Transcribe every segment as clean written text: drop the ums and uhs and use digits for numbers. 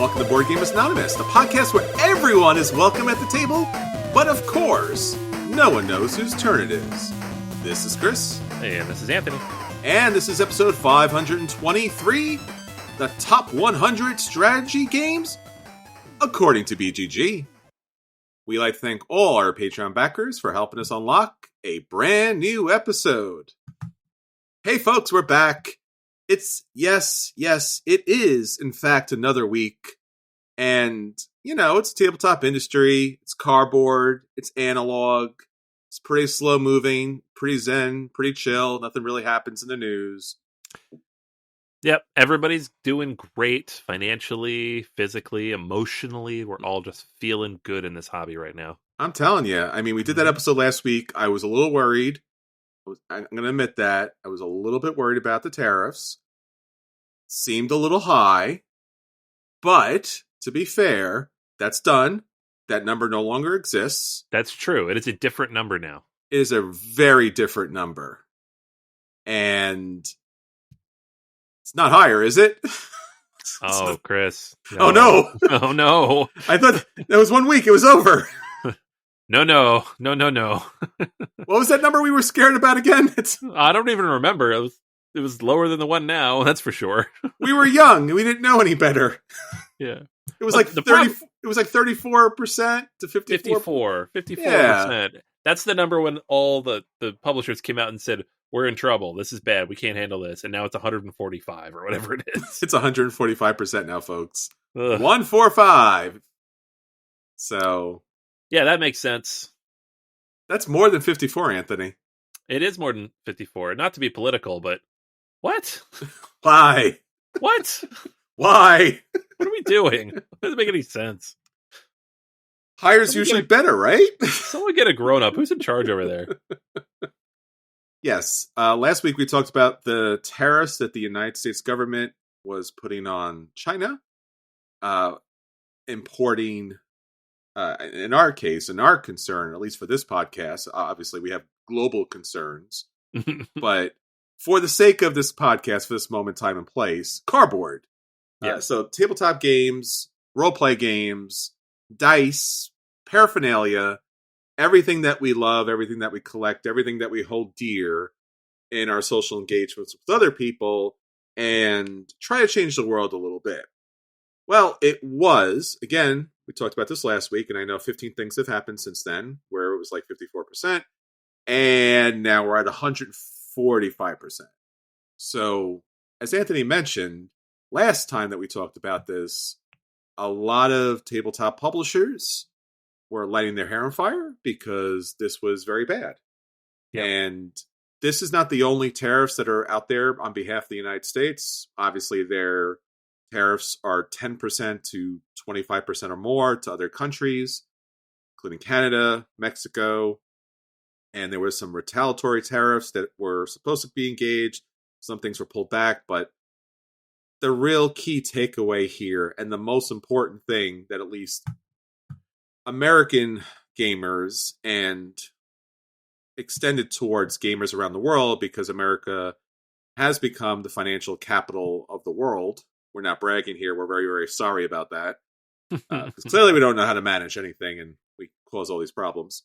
Welcome to Board Game Anonymous, the podcast where everyone is welcome at the table, but of course, no one knows whose turn it is. This is Chris. And this is Anthony. And this is episode 523, the top 100 strategy games, according to BGG. We'd like to thank all our Patreon backers for helping us unlock a brand new episode. Hey folks, we're back. It's, yes, it is, in fact, another week. And, you know, it's tabletop industry, it's cardboard, it's analog, it's pretty slow moving, pretty zen, pretty chill, nothing really happens in the news. Yep, everybody's doing great financially, physically, emotionally. We're all just feeling good in this hobby right now. I'm telling you, I mean, we did that episode last week. I was a little worried. I'm going to admit that. I was a little bit worried about the tariffs. Seemed a little high. But, to be fair, that's done. That number no longer exists. That's true. It is a different number now. It is a very different number. And it's not higher, is it? Oh, Chris. No. Oh, no. Oh, no. I thought that was 1 week. It was over. No. What was that number we were scared about again? I don't even remember. It was lower than the one now, that's for sure. We were young. We didn't know any better. Yeah. It was like 30. It was like 34% to 54%. 54%. Yeah. That's the number when all the publishers came out and said, we're in trouble. This is bad. We can't handle this. And now it's 145 or whatever it is. It's 145% now, folks. Ugh. 145. So. Yeah, that makes sense. That's more than 54, Anthony. It is more than 54. Not to be political, but what? Why? What? Why? What are we doing? It doesn't make any sense. Higher's usually better, right? Someone get a grown-up. Who's in charge over there? Yes. Last week we talked about the tariffs that the United States government was putting on China. Importing, in our case, in our concern, at least for this podcast, obviously we have global concerns. But for the sake of this podcast, for this moment, time, and place, cardboard. Yeah. So tabletop games, role-play games, dice, paraphernalia, everything that we love, everything that we collect, everything that we hold dear in our social engagements with other people, and try to change the world a little bit. Well, it was, again, we talked about this last week, and I know 15 things have happened since then, where it was like 54%, and now we're at 145%. So, as Anthony mentioned, last time that we talked about this, a lot of tabletop publishers were lighting their hair on fire because this was very bad. Yeah. And this is not the only tariffs that are out there on behalf of the United States. Obviously, their tariffs are 10% to 25% or more to other countries, including Canada, Mexico. And there were some retaliatory tariffs that were supposed to be engaged. Some things were pulled back, but the real key takeaway here, and the most important thing that at least American gamers and extended towards gamers around the world, because America has become the financial capital of the world. We're not bragging here. We're very, very sorry about that. Because clearly we don't know how to manage anything, and we cause all these problems.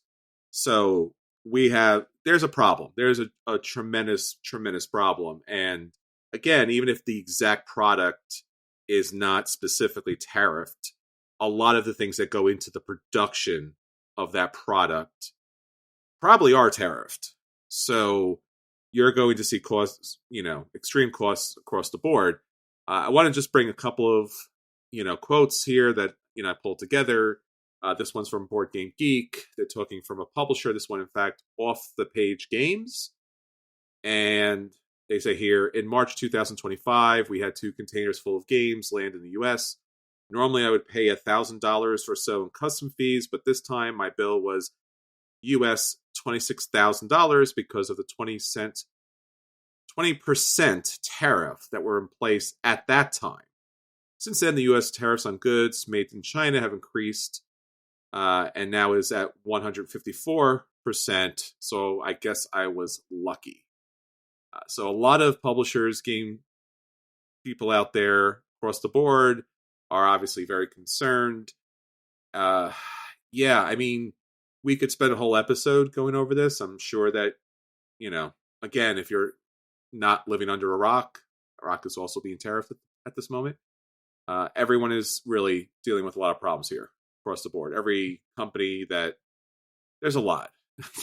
So there's a problem. There's a tremendous, tremendous problem. And again, even if the exact product is not specifically tariffed, a lot of the things that go into the production of that product probably are tariffed. So you're going to see costs, extreme costs across the board. I want to just bring a couple of, quotes here that, I pulled together. This one's from Board Game Geek. They're talking from a publisher. This one, in fact, Off the Page Games. And they say here, in March 2025, we had 2 containers full of games land in the U.S. Normally, I would pay $1,000 or so in custom fees, but this time my bill was U.S. $26,000 because of the 20% tariff that were in place at that time. Since then, the U.S. tariffs on goods made in China have increased, and now is at 154%. So I guess I was lucky. So a lot of publishers, game people out there across the board are obviously very concerned. Uh, yeah, I mean, we could spend a whole episode going over this. I'm sure that, again, if you're not living under a rock is also being tariffed at this moment. Everyone is really dealing with a lot of problems here across the board. Every company there's a lot.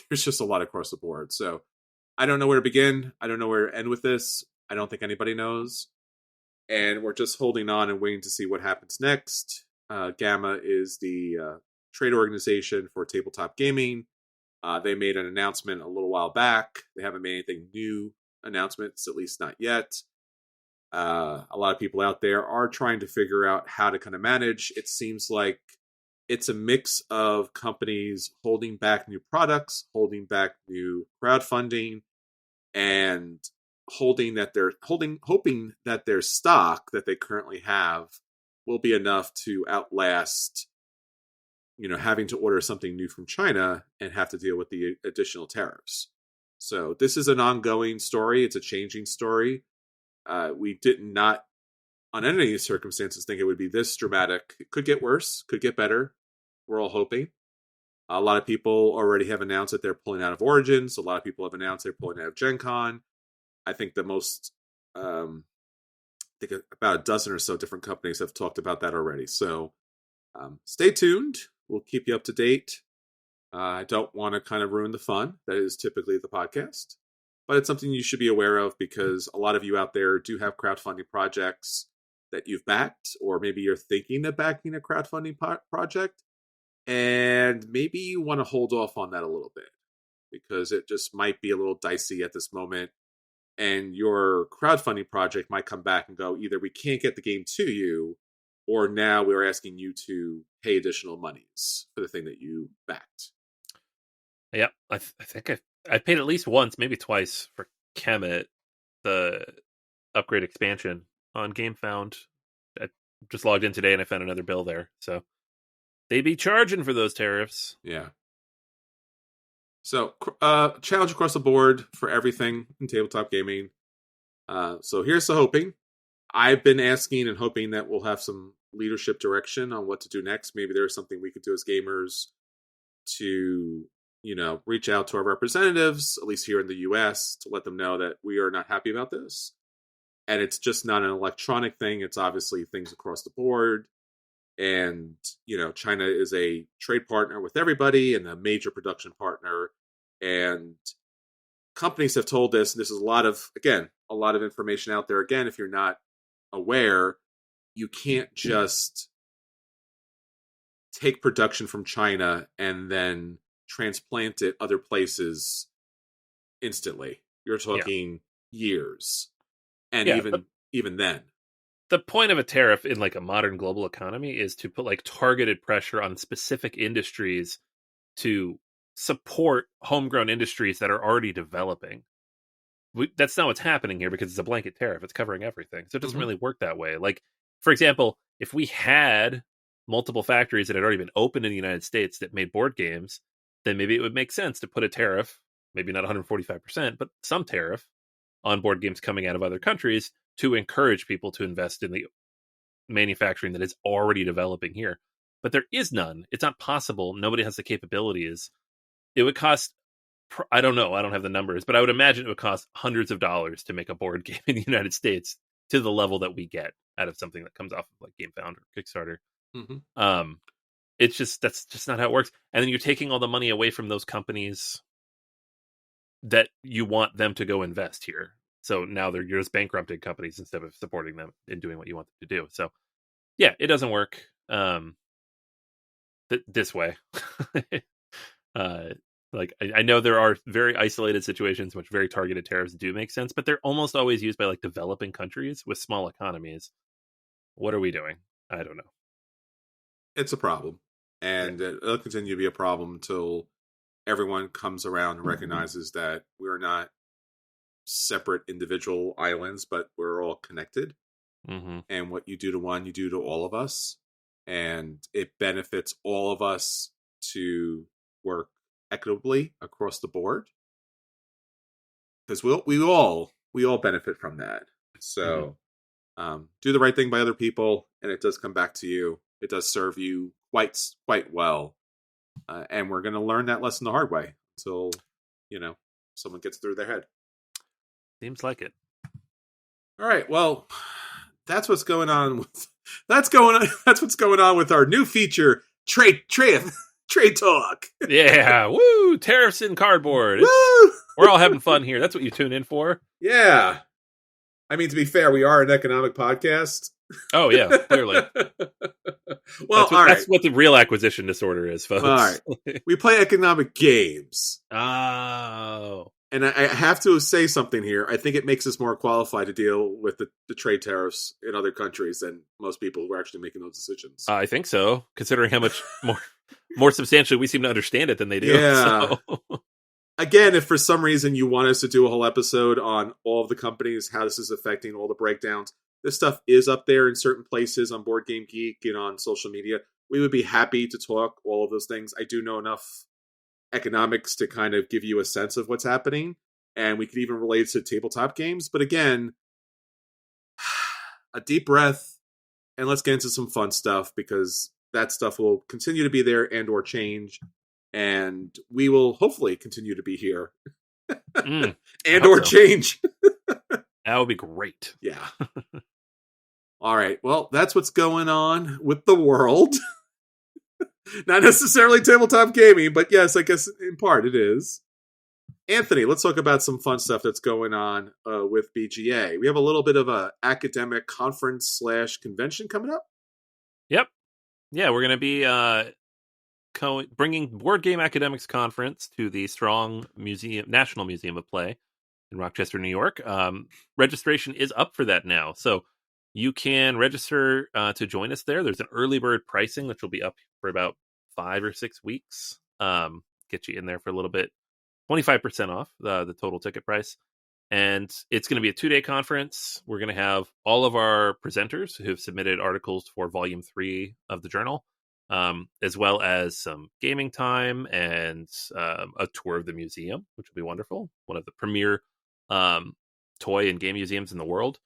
There's just a lot across the board. So I don't know where to begin. I don't know where to end with this. I don't think anybody knows. And we're just holding on and waiting to see what happens next. GAMA is the trade organization for tabletop gaming. They made an announcement a little while back. They haven't made anything new announcements, at least not yet. A lot of people out there are trying to figure out how to kind of manage. It seems like it's a mix of companies holding back new products, holding back new crowdfunding, and hoping that their stock that they currently have will be enough to outlast, having to order something new from China and have to deal with the additional tariffs. So this is an ongoing story. It's a changing story. We did not, on any circumstances, think it would be this dramatic. It could get worse, could get better. We're all hoping. A lot of people already have announced that they're pulling out of Origins. A lot of people have announced they're pulling out of Gen Con. I think I think about a dozen or so different companies have talked about that already. So stay tuned. We'll keep you up to date. I don't want to kind of ruin the fun that is typically the podcast, but it's something you should be aware of because a lot of you out there do have crowdfunding projects that you've backed, or maybe you're thinking of backing a crowdfunding project, and maybe you want to hold off on that a little bit because it just might be a little dicey at this moment. And your crowdfunding project might come back and go, either we can't get the game to you, or now we're asking you to pay additional monies for the thing that you backed. Yeah, I think I paid at least once, maybe twice, for Kemet, the upgrade expansion on GameFound. I just logged in today and I found another bill there. So they'd be charging for those tariffs. Yeah. So, challenge across the board for everything in tabletop gaming. So here's the hoping. I've been asking and hoping that we'll have some leadership direction on what to do next. Maybe there's something we could do as gamers to, reach out to our representatives, at least here in the US, to let them know that we are not happy about this. And it's just not an electronic thing. It's obviously things across the board. And, China is a trade partner with everybody and a major production partner. And companies have told this, and this is a lot of information out there. Again, if you're not aware, you can't just take production from China and then transplant it other places instantly. You're talking years. And even then. The point of a tariff in like a modern global economy is to put like targeted pressure on specific industries to support homegrown industries that are already developing. That's not what's happening here because it's a blanket tariff. It's covering everything. So it doesn't really work that way. Like, for example, if we had multiple factories that had already been opened in the United States that made board games, then maybe it would make sense to put a tariff, maybe not 145%, but some tariff on board games coming out of other countries to encourage people to invest in the manufacturing that is already developing here. But there is none. It's not possible. Nobody has the capabilities. It would cost, I don't know, I don't have the numbers, but I would imagine it would cost hundreds of dollars to make a board game in the United States to the level that we get out of something that comes off of like GameFound or Kickstarter. That's just not how it works. And then you're taking all the money away from those companies that you want them to go invest here. So now you're just bankrupting companies instead of supporting them and doing what you want them to do. So yeah, it doesn't work this way. I know there are very isolated situations in which very targeted tariffs do make sense, but they're almost always used by like developing countries with small economies. What are we doing? I don't know. It's a problem, and it'll continue to be a problem until everyone comes around and recognizes that we're not separate individual islands, but we're all connected. And what you do to one, you do to all of us, and it benefits all of us to work equitably across the board because we all benefit from that. So Do the right thing by other people, and it does come back to you. It does serve you quite well. And we're going to learn that lesson the hard way until, someone gets through their head. Seems like it. All right. Well, that's what's going on. That's what's going on with our new feature, trade talk. Yeah. Woo! Tariffs in cardboard. Woo! We're all having fun here. That's what you tune in for. Yeah. I mean, to be fair, we are an economic podcast. Oh, yeah, clearly. Well, that's what the real acquisition disorder is, folks. All right. We play economic games. Oh. And I have to say something here. I think it makes us more qualified to deal with the trade tariffs in other countries than most people who are actually making those decisions. I think so, considering how much more substantially we seem to understand it than they do. Yeah. So. Again, if for some reason you want us to do a whole episode on all of the companies, how this is affecting all the breakdowns, this stuff is up there in certain places on Board Game Geek and on social media. We would be happy to talk all of those things. I do know enough economics to kind of give you a sense of what's happening, and we could even relate it to tabletop games. But again, a deep breath, and let's get into some fun stuff, because that stuff will continue to be there and or change. And we will hopefully continue to be here and or change. That would be great. Yeah. All right. Well, that's what's going on with the world. Not necessarily tabletop gaming, but yes, I guess in part it is. Anthony, let's talk about some fun stuff that's going on with BGA. We have a little bit of a academic conference / convention coming up. Yep. Yeah, we're going to be bringing Board Game Academics Conference to the Strong National Museum of Play in Rochester, New York. Registration is up for that now, so you can register to join us there. There's an early bird pricing, which will be up for about 5 or 6 weeks. Get you in there for a little bit. 25% off the total ticket price. And it's going to be a 2-day conference. We're going to have all of our presenters who have submitted articles for Volume 3 of the journal, as well as some gaming time and a tour of the museum, which will be wonderful. One of the premier toy and game museums in the world.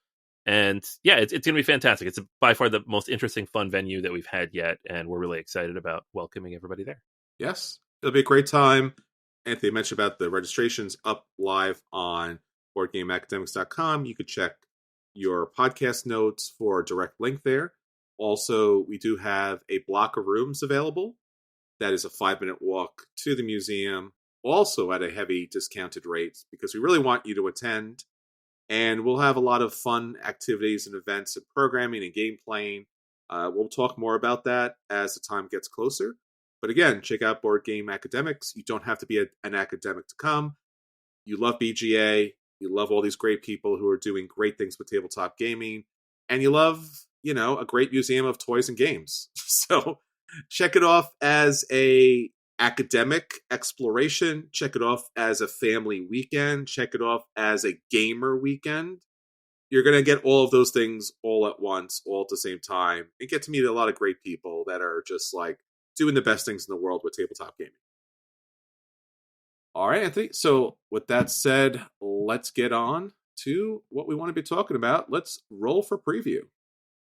And yeah, it's going to be fantastic. It's by far the most interesting, fun venue that we've had yet. And we're really excited about welcoming everybody there. Yes, it'll be a great time. Anthony mentioned about the registrations up live on BoardGameAcademics.com. You could check your podcast notes for a direct link there. Also, we do have a block of rooms available. That is a 5-minute walk to the museum, also at a heavy discounted rate, because we really want you to attend. And we'll have a lot of fun activities and events and programming and game playing. We'll talk more about that as the time gets closer. But again, check out Board Game Academics. You don't have to be an academic to come. You love BGA. You love all these great people who are doing great things with tabletop gaming. And you love, a great museum of toys and games. So check it off as a academic exploration. Check it off as a family weekend. Check it off as a gamer weekend. You're going to get all of those things all at once, all at the same time, and get to meet a lot of great people that are just doing the best things in the world with tabletop gaming. All right, Anthony. So with that said, let's get on to what we want to be talking about. Let's roll for preview.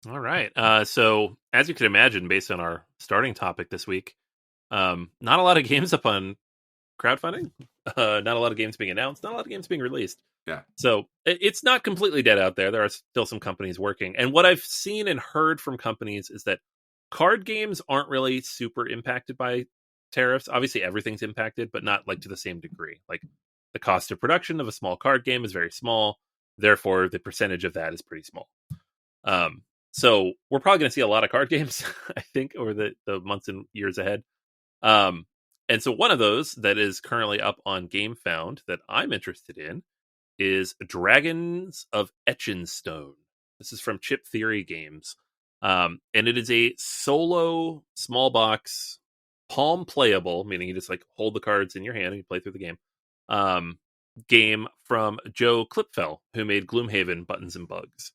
All right. So as you can imagine, based on our starting topic this week, not a lot of games up on crowdfunding, not a lot of games being announced, not a lot of games being released. Yeah. So it's not completely dead out there. There are still some companies working. And what I've seen and heard from companies is that card games aren't really super impacted by tariffs. Obviously, everything's impacted, but not to the same degree. The cost of production of a small card game is very small. Therefore, the percentage of that is pretty small. So we're probably going to see a lot of card games, I think, over the months and years ahead. And so one of those that is currently up on GameFound that I'm interested in is Dragons of Etchinstone. This is from Chip Theory Games. And it is a solo, small box, palm playable, meaning you just hold the cards in your hand and you play through the game. Game from Joe Klipfel, who made Gloomhaven Buttons and Bugs.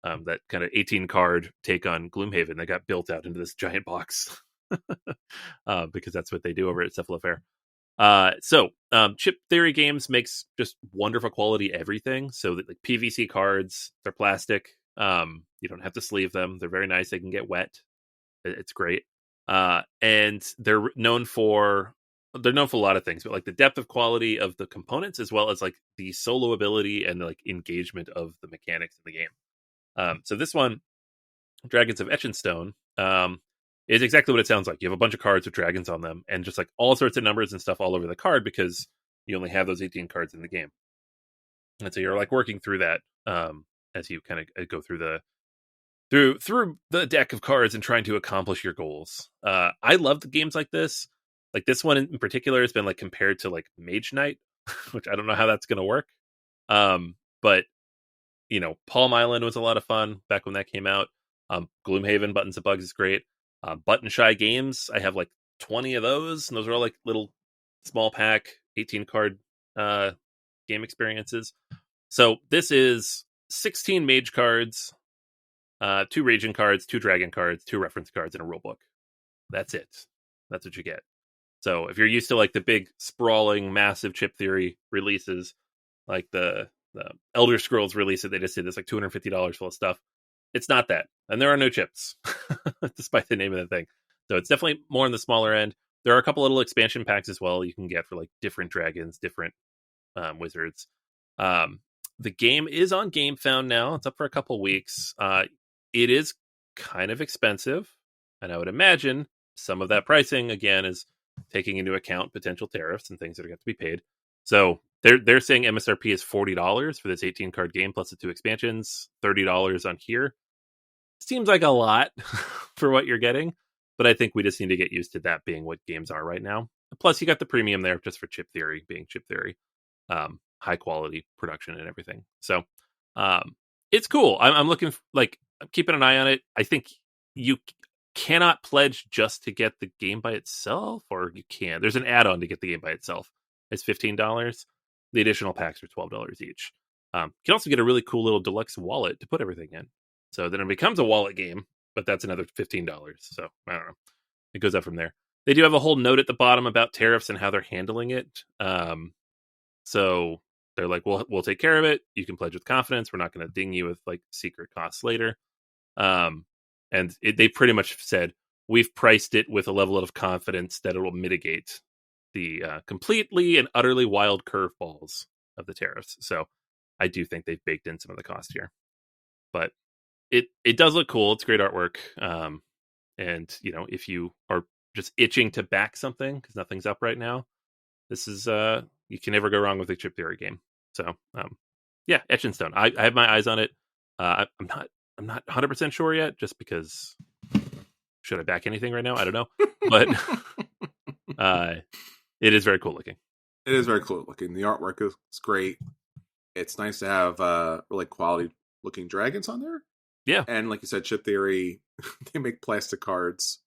That kind of 18-card take on Gloomhaven that got built out into this giant box. Because that's what they do over at Cephalofair. So Chip Theory Games makes just wonderful quality everything. So that PVC cards, they're plastic. You don't have to sleeve them. They're very nice. They can get wet. It's great. And they're known for a lot of things, but like the depth of quality of the components, as well as like the solo ability and the, like, engagement of the mechanics in the game. So this one, Dragons of Etchinstone, is exactly what it sounds like. You have a bunch of cards with dragons on them, and just like all sorts of numbers and stuff all over the card, because you only have those 18 cards in the game. And so you're like working through that as you kind of go through the deck of cards and trying to accomplish your goals. I love the games like this. Like this one in particular has been like compared to like Mage Knight, which I don't know how that's going to work. But you know, Palm Island was a lot of fun back when that came out. Gloomhaven, Buttons and Bugs is great. Button Shy Games, I have like 20 of those, and those are all like little small pack 18 card game experiences. So this is 16 mage cards, 2 raging cards, 2 dragon cards, 2 reference cards, and a rulebook. That's it. That's what you get. So if you're used to like the big sprawling massive chip theory releases, like the Elder Scrolls release that they just did, that's like $250 full of stuff, it's not that. And there are no chips, despite the name of the thing. So it's definitely more on the smaller end. There are a couple little expansion packs as well you can get for like different dragons, different wizards. The game is on GameFound now. It's up for a couple weeks. It is kind of expensive, and I would imagine some of that pricing, again, is taking into account potential tariffs and things that are going to be paid. So they're saying MSRP is $40 for this 18 card game plus the 2 expansions, $30 on here. Seems like a lot for what you're getting, but I think we just need to get used to that being what games are right now. Plus, you got the premium there just for chip theory being chip theory, high quality production and everything. So it's cool. I'm looking like I'm keeping an eye on it. I think you cannot pledge just to get the game by itself, or you can. There's an add-on to get the game by itself. It's $15. The additional packs are $12 each. You can also get a really cool little deluxe wallet to put everything in. So then it becomes a wallet game, but that's another $15. So I don't know. It goes up from there. They do have a whole note at the bottom about tariffs and how they're handling it. So they're like, we'll take care of it. You can pledge with confidence. We're not going to ding you with like secret costs later. And they pretty much said, we've priced it with a level of confidence that it will mitigate the completely and utterly wild curveballs of the tariffs. So I do think they've baked in some of the cost here. But it does look cool. It's great artwork. And, you know, if you are just itching to back something because nothing's up right now, this is you can never go wrong with a chip theory game. So yeah, Etchinstone. I have my eyes on it. I'm not 100% sure yet, just because should I back anything right now? I don't know. But it is very cool looking. It is very cool looking. The artwork is great. It's nice to have really quality looking dragons on there. Yeah. And like you said, chip theory, they make plastic cards,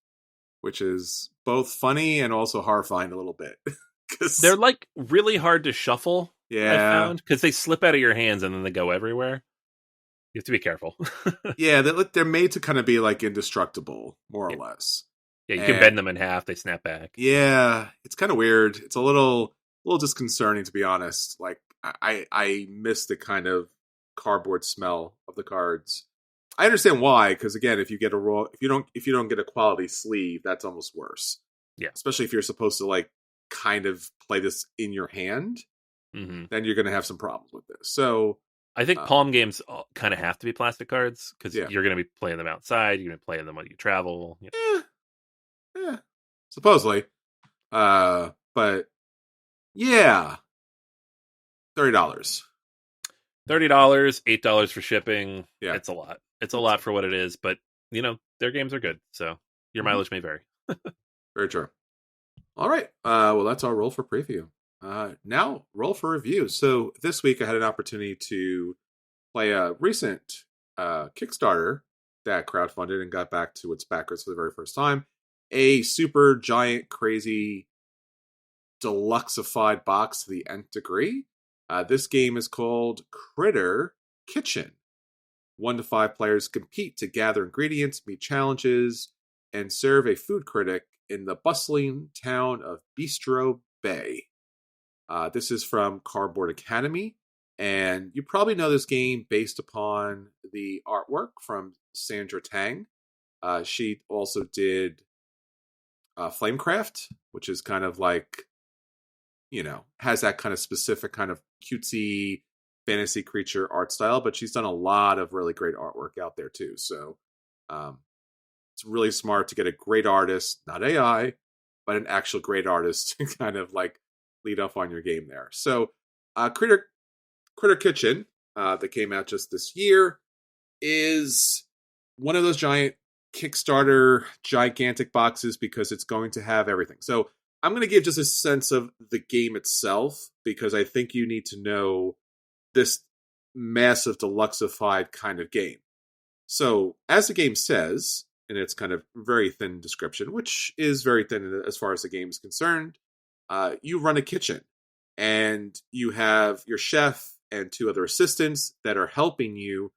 which is both funny and also horrifying a little bit. They're like really hard to shuffle. Yeah. I found, because they slip out of your hands and then they go everywhere. You have to be careful. Yeah, they're made to kind of be like indestructible, more or less. Yeah, you can bend them in half; they snap back. Yeah, it's kind of weird. It's a little disconcerting, to be honest. Like I miss the kind of cardboard smell of the cards. I understand why, because again, if you don't get a quality sleeve, that's almost worse. Yeah, especially if you're supposed to like kind of play this in your hand, then you're going to have some problems with this. So I think palm games kind of have to be plastic cards because you're going to be playing them outside. You're going to play them when you travel. Yeah, supposedly. But yeah, $30. $8 for shipping. Yeah, it's a lot. It's a lot for what it is, but you know their games are good, so your mileage may vary. Very true. All right. Well, that's our roll for preview. Now roll for review. So this week I had an opportunity to play a recent Kickstarter that crowdfunded and got back to its backers for the very first time. A super giant, crazy, deluxeified box to the nth degree. This game is called Critter Kitchen. 1 to 5 players compete to gather ingredients, meet challenges, and serve a food critic in the bustling town of Bistro Bay. This is from Cardboard Academy. And you probably know this game based upon the artwork from Sandra Tang. She also did Flamecraft, which is kind of like, has that kind of specific kind of cutesy fantasy creature art style, but she's done a lot of really great artwork out there too. So um, it's really smart to get a great artist, not AI, but an actual great artist to kind of like lead off on your game there. So Critter Kitchen that came out just this year is one of those giant Kickstarter gigantic boxes because it's going to have everything. So I'm going to give just a sense of the game itself because I think you need to know this massive deluxeified kind of game. So as the game says, in its kind of very thin description, which is very thin as far as the game is concerned, you run a kitchen and you have your chef and 2 other assistants that are helping you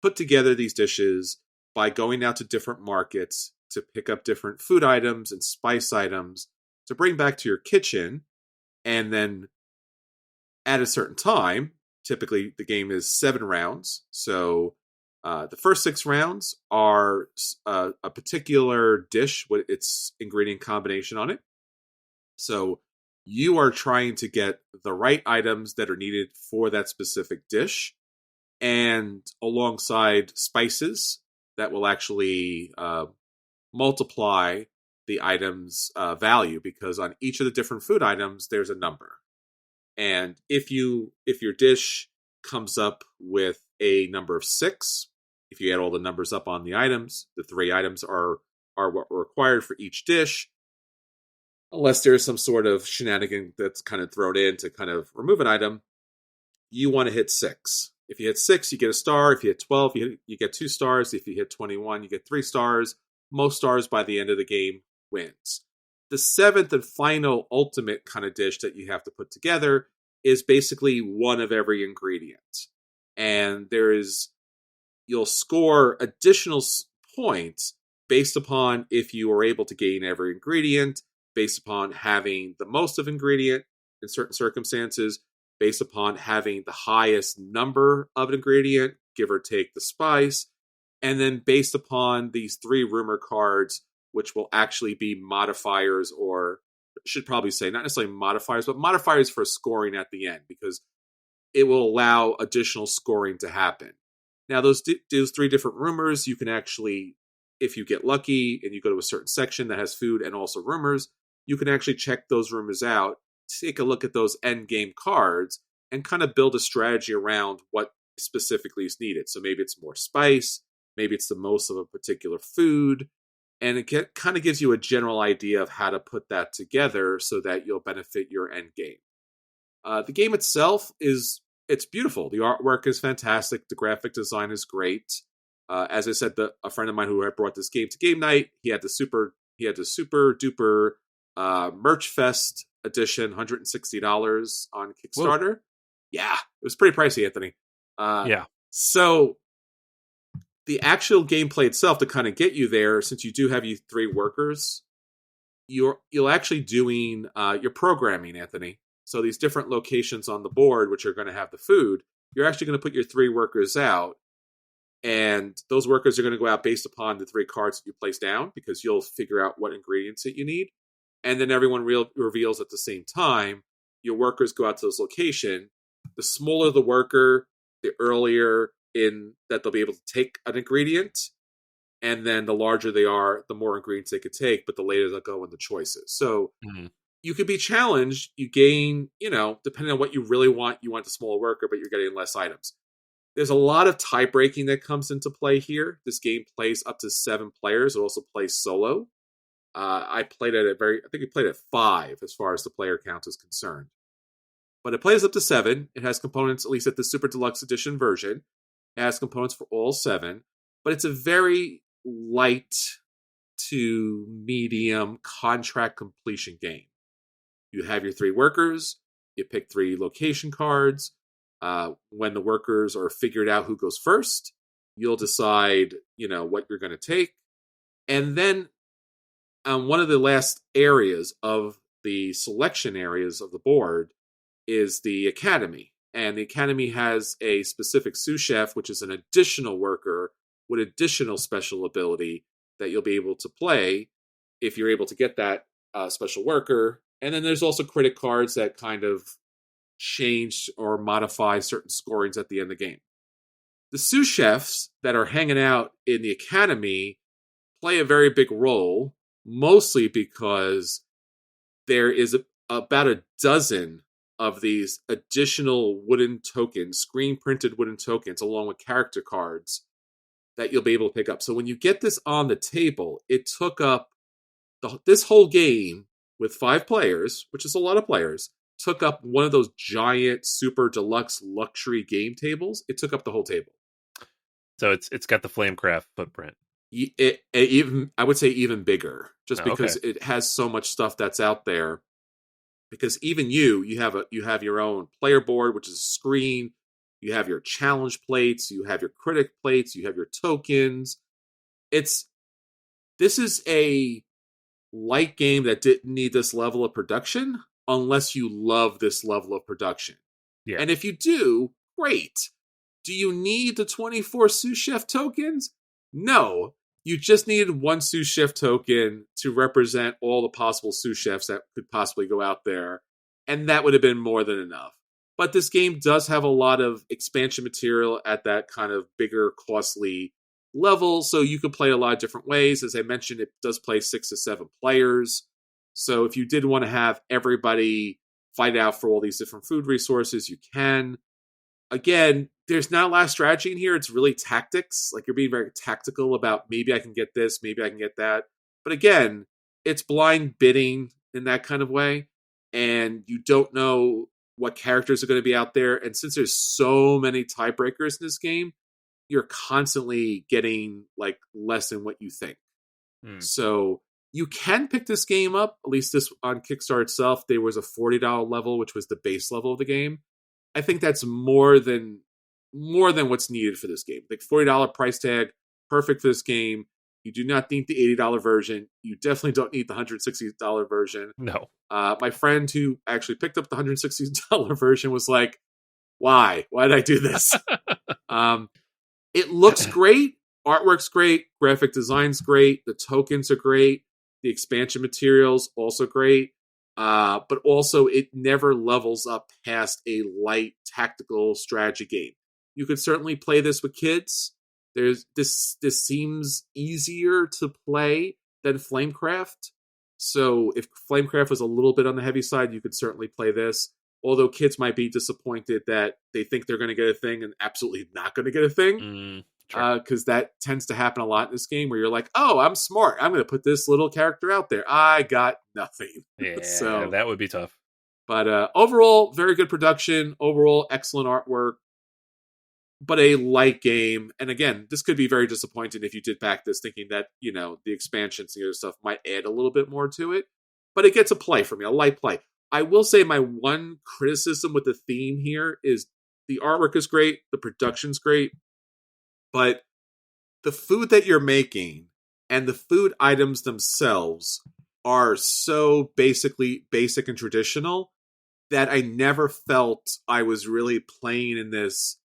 put together these dishes by going out to different markets to pick up different food items and spice items to bring back to your kitchen. And then at a certain time, typically the game is 7 rounds. So the first 6 rounds are a particular dish with its ingredient combination on it. So you are trying to get the right items that are needed for that specific dish, and alongside spices that will actually multiply the item's value, because on each of the different food items there's a number. And if your dish comes up with a number of 6, if you add all the numbers up on the items, the 3 items are what were required for each dish, unless there's some sort of shenanigan that's kind of thrown in to kind of remove an item. You want to hit 6. If you hit 6, you get a star. If you hit 12, you get 2 stars. If you hit 21, you get 3 stars. Most stars by the end of the game wins. The 7th and final ultimate kind of dish that you have to put together is basically one of every ingredient. And you'll score additional points based upon if you are able to gain every ingredient, based upon having the most of ingredient in certain circumstances, based upon having the highest number of an ingredient, give or take the spice, and then based upon these 3 rumor cards, which will actually be modifiers, or should probably say not necessarily modifiers, but modifiers for scoring at the end, because it will allow additional scoring to happen. Now, those 3 different rumors, you can actually, if you get lucky and you go to a certain section that has food and also rumors, you can actually check those rumors out, take a look at those end game cards, and kind of build a strategy around what specifically is needed. So maybe it's more spice, maybe it's the most of a particular food, and it kind of gives you a general idea of how to put that together so that you'll benefit your end game. The game itself it's beautiful. The artwork is fantastic. The graphic design is great. As I said, a friend of mine who had brought this game to game night, he had the super duper Merch Fest edition, $160 on Kickstarter. Whoa. Yeah, it was pretty pricey, Anthony. Yeah. So the actual gameplay itself, to kind of get you there, since you do have 3 workers, you're actually doing your programming, Anthony. So these different locations on the board, which are going to have the food, you're actually going to put your 3 workers out, and those workers are going to go out based upon the 3 cards that you place down, because you'll figure out what ingredients that you need. And then everyone reveals at the same time. Your workers go out to this location. The smaller the worker, the earlier in that they'll be able to take an ingredient. And then the larger they are, the more ingredients they could take, but the later they'll go in the choices. So you could be challenged. You gain, depending on what you really want, you want the smaller worker, but you're getting less items. There's a lot of tie breaking that comes into play here. This game plays up to 7 players. It also plays solo. I played at I think we played at 5 as far as the player count is concerned. But it plays up to 7. It has components, at least at the Super Deluxe Edition version. It has components for all 7. But it's a very light to medium contract completion game. You have your 3 workers. You pick 3 location cards. When the workers are figured out who goes first, you'll decide, what you're going to take. And then one of the last areas of the selection areas of the board is the academy. And the Academy has a specific sous chef, which is an additional worker with additional special ability that you'll be able to play if you're able to get that special worker. And then there's also critic cards that kind of change or modify certain scorings at the end of the game. The sous chefs that are hanging out in the Academy play a very big role, mostly because there is about a dozen of these additional wooden tokens, screen printed wooden tokens, along with character cards that you'll be able to pick up. So when you get this on the table, it took up this whole game with 5 players, which is a lot of players, took up one of those giant super deluxe luxury game tables. It took up the whole table. So it's got the Flamecraft footprint. Even I would say even bigger, just because it has so much stuff that's out there. Because even you have your own player board, which is a screen. You have your challenge plates. You have your critic plates. You have your tokens. This is a light game that didn't need this level of production unless you love this level of production. Yeah. And if you do, great. Do you need the 24 sous chef tokens? No. You just needed 1 sous chef token to represent all the possible sous chefs that could possibly go out there. And that would have been more than enough. But this game does have a lot of expansion material at that kind of bigger, costly level. So you can play a lot of different ways. As I mentioned, it does play 6 to 7 players. So if you did want to have everybody fight out for all these different food resources, you can. Again, there's not a lot of strategy in here. It's really tactics. Like, you're being very tactical about maybe I can get this, maybe I can get that. But again, it's blind bidding in that kind of way. And you don't know what characters are going to be out there. And since there's so many tiebreakers in this game, you're constantly getting like less than what you think. So you can pick this game up, at least this on Kickstarter itself. There was a $40 level, which was the base level of the game. I think that's more than what's needed for this game. Like, $40 price tag, perfect for this game. You do not need the $80 version. You definitely don't need the $160 version. No. My friend who actually picked up the $160 version was like, why? Why did I do this? It looks great. Artwork's great. Graphic design's great. The tokens are great. The expansion materials also great. But also it never levels up past a light tactical strategy game. You could certainly play this with kids. This seems easier to play than Flamecraft. So if Flamecraft was a little bit on the heavy side, you could certainly play this. Although kids might be disappointed that they think they're going to get a thing and absolutely not going to get a thing. Because that tends to happen a lot in this game where you're like, oh, I'm smart. I'm going to put this little character out there. I got nothing. Yeah, so that would be tough. But overall, very good production. Overall, excellent artwork. But a light game. And again, this could be very disappointing if you did back this thinking that, the expansions and the other stuff might add a little bit more to it. But it gets a play for me, a light play. I will say my one criticism with the theme here is the artwork is great. The production's great. But the food that you're making and the food items themselves are so basic and traditional that I never felt I was really playing in this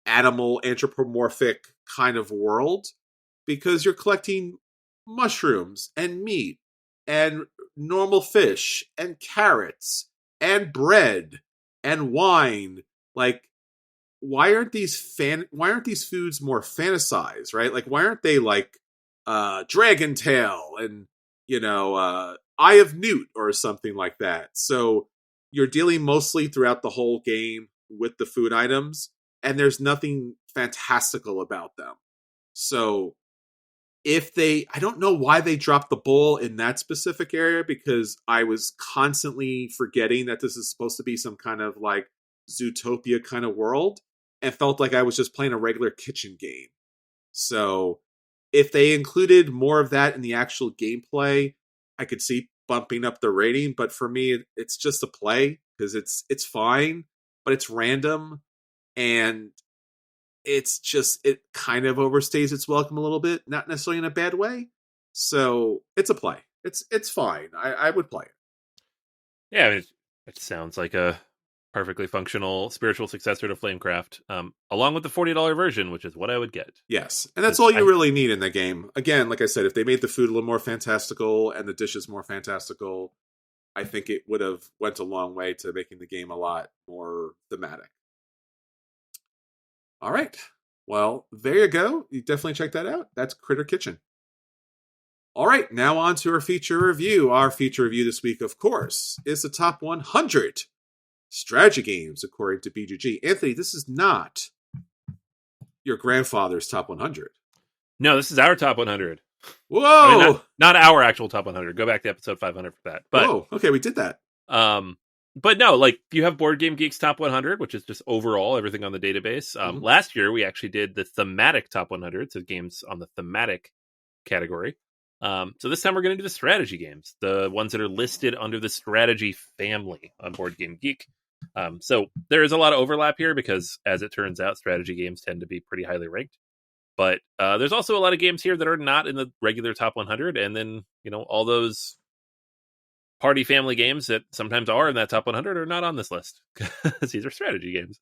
animal anthropomorphic kind of world, because you're collecting mushrooms and meat and normal fish and carrots and bread and wine. Like, why aren't these foods more fantasized, right? Like, why aren't they like dragon tail and eye of newt or something like that? So you're dealing mostly throughout the whole game with the food items, and there's nothing fantastical about them. So I don't know why they dropped the ball in that specific area, because I was constantly forgetting that this is supposed to be some kind of like Zootopia kind of world, and felt like I was just playing a regular kitchen game. So if they included more of that in the actual gameplay, I could see bumping up the rating. But for me, it's just a play, because it's fine, but it's random, and it kind of overstays its welcome a little bit, not necessarily in a bad way. So it's a play. It's fine. I would play it. Yeah, it sounds like a Perfectly functional spiritual successor to Flamecraft, along with the $40 version, which is what I would get. Yes, and that's all you really need in the game. Again, like I said, if they made the food a little more fantastical and the dishes more fantastical, I think it would have went a long way to making the game a lot more thematic. All right. Well, there you go. You definitely check that out. That's Critter Kitchen. All right, now on to our feature review. Our feature review this week, of course, is the top 100 strategy games according to BGG. Anthony, this is not your grandfather's top 100. No, this is our top 100. Whoa! I mean, not our actual top 100. Go back to episode 500 for that. But, whoa, okay, we did that. But no, like you have Board Game Geek's top 100, which is just overall everything on the database. Last year, we actually did the thematic top 100, so games on the thematic category. So this time we're going to do the strategy games, the ones that are listed under the strategy family on Board Game Geek. So there is a lot of overlap here because, as it turns out, strategy games tend to be pretty highly ranked. But there's also a lot of games here that are not in the regular top 100. And then, all those party family games that sometimes are in that top 100 are not on this list because these are strategy games.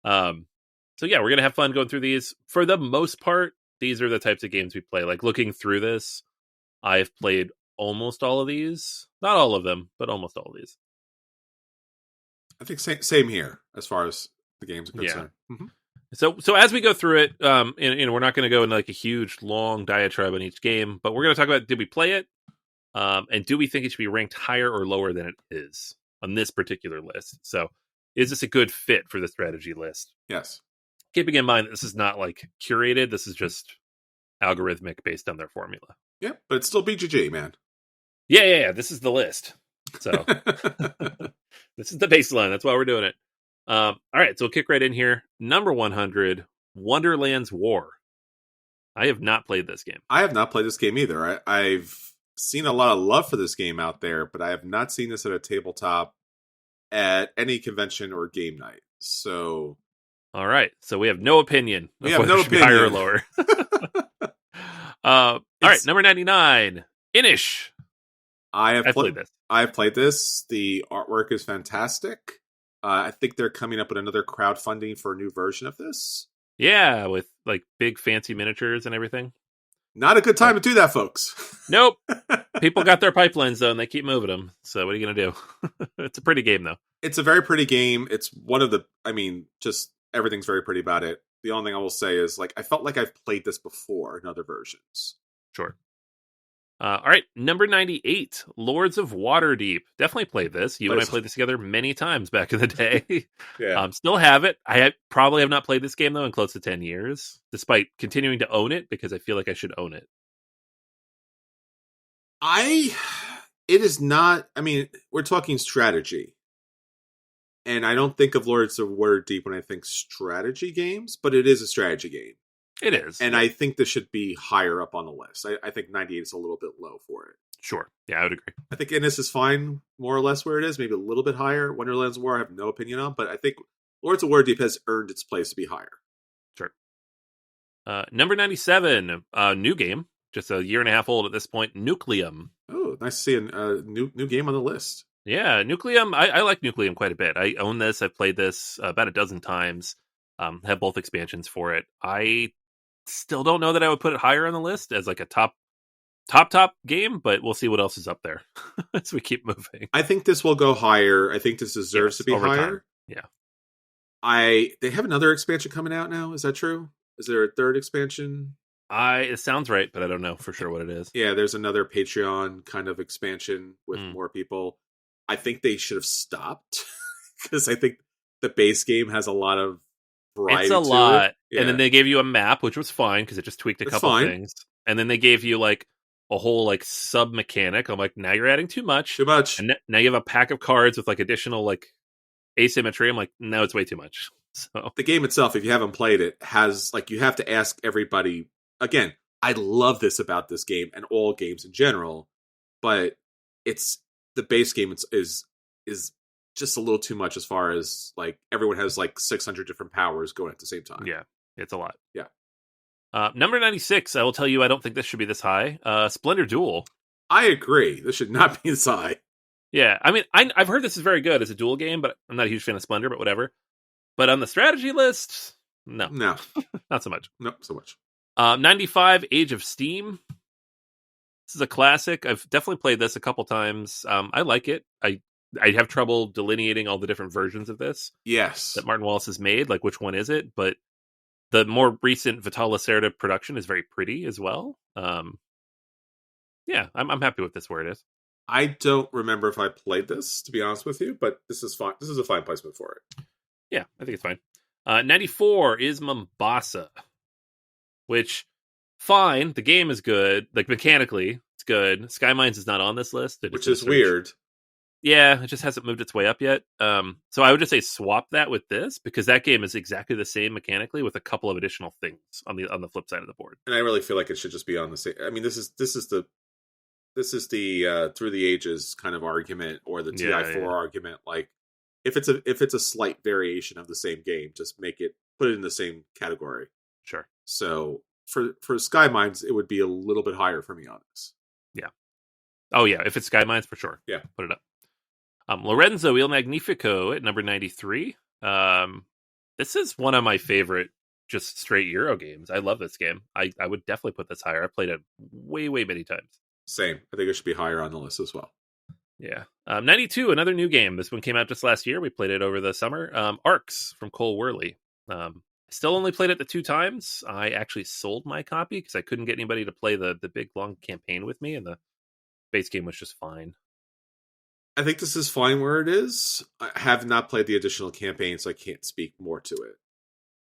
So yeah, we're going to have fun going through these. For the most part, these are the types of games we play. Like looking through this, I've played almost all of these. Not all of them, but almost all of these. I think same here as far as the games are concerned. Yeah. Mm-hmm. So as we go through it, we're not going to go into like a huge, long diatribe on each game, but we're going to talk about, did we play it? And do we think it should be ranked higher or lower than it is on this particular list? So is this a good fit for the strategy list? Yes. Keeping in mind that this is not like curated. This is just algorithmic based on their formula. Yeah, but it's still BGG, man. Yeah. This is the list. So this is the baseline. That's why we're doing it. All right, so we'll kick right in here. Number 100, Wonderland's War. I have not played this game. I have not played this game either. I've seen a lot of love for this game out there, but I have not seen this at a tabletop at any convention or game night. So, all right, so we have no opinion. We have no opinion. Higher or lower. All right, number 99, Inish. I've played this. I've played this. The artwork is fantastic. I think they're coming up with another crowdfunding for a new version of this. Yeah, with like big fancy miniatures and everything. Not a good time to do that, folks. Nope. People got their pipelines though, and they keep moving them. So what are you going to do? It's a pretty game though. It's a very pretty game. It's one of the, just everything's very pretty about it. The only thing I will say is like, I felt like I've played this before in other versions. Sure. All right, number 98, Lords of Waterdeep. Definitely played this. You and I played this together many times back in the day. Yeah. Still have it. I probably have not played this game, though, in close to 10 years, despite continuing to own it, because I feel like I should own it. It is not, we're talking strategy. And I don't think of Lords of Waterdeep when I think strategy games, but it is a strategy game. It is. And I think this should be higher up on the list. I think 98 is a little bit low for it. Sure. Yeah, I would agree. I think Innis is fine, more or less where it is, maybe a little bit higher. Wonderland's War, I have no opinion on, but I think Lords of Waterdeep has earned its place to be higher. Sure. Number 97, new game, just a year and a half old at this point, Nucleum. Oh, nice to see a new game on the list. Yeah, Nucleum. I like Nucleum quite a bit. I own this. I've played this about a dozen times. Have both expansions for it. I still don't know that I would put it higher on the list as like a top game, but we'll see what else is up there as we keep moving. I think this will go higher. I think this deserves to be higher. Time. Yeah. They have another expansion coming out now. Is that true? Is there a third expansion? It sounds right, but I don't know for sure what it is. Yeah, there's another Patreon kind of expansion with more people. I think they should have stopped because I think the base game has a lot of variety. It's a lot. Yeah. And then they gave you a map, which was fine because it just tweaked a couple things. And then they gave you like a whole like sub mechanic. I'm like, now you're adding too much. Too much. And now you have a pack of cards with like additional like asymmetry. I'm like, no, it's way too much. So the game itself, if you haven't played it, has like you have to ask everybody. Again, I love this about this game and all games in general, but it's the base game is just a little too much as far as like everyone has like 600 different powers going at the same time. Yeah, it's a lot. Yeah. Number 96, I will tell you, I don't think this should be this high. Splendor Duel. I agree. This should not be this high. Yeah, I mean, I've heard this is very good as a duel game, but I'm not a huge fan of Splendor, but whatever. But on the strategy list, no, No, not so much. not so much. 95, Age of Steam. This is a classic. I've definitely played this a couple times. I like it. I have trouble delineating all the different versions of this Yes. that Martin Wallace has made. Like, which one is it? But the more recent Vital Lacerda production is very pretty as well. Yeah, I'm happy with this where it is. I don't remember if I played this, to be honest with you, but this is fine. This is a fine placement for it. Yeah, I think it's fine. 94 is Mombasa, which, fine. The game is good. Like, mechanically, it's good. Sky Mines is not on this list. Which is weird. Yeah, it just hasn't moved its way up yet. So I would just say swap that with this, because that game is exactly the same mechanically with a couple of additional things on the flip side of the board. And I really feel like it should just be on the same. I mean, this is the Through the Ages kind of argument, or the TI4 argument. Like, if it's a slight variation of the same game, just put it in the same category. Sure. So for Sky Mines, it would be a little bit higher for me on this. Yeah. Oh yeah, if it's Sky Mines, for sure. Yeah. Put it up. Lorenzo Il Magnifico at number 93. This is one of my favorite just straight Euro games. I love this game. I would definitely put this higher. I played it way many times. Same. I think it should be higher on the list as well. Yeah. 92, another new game. This one came out just last year. We played it over the summer. Arcs from Cole Worley. I still only played it the 2 times. I actually sold my copy because I couldn't get anybody to play the big long campaign with me, and the base game was just fine. I think this is fine where it is. I have not played the additional campaign, so I can't speak more to it.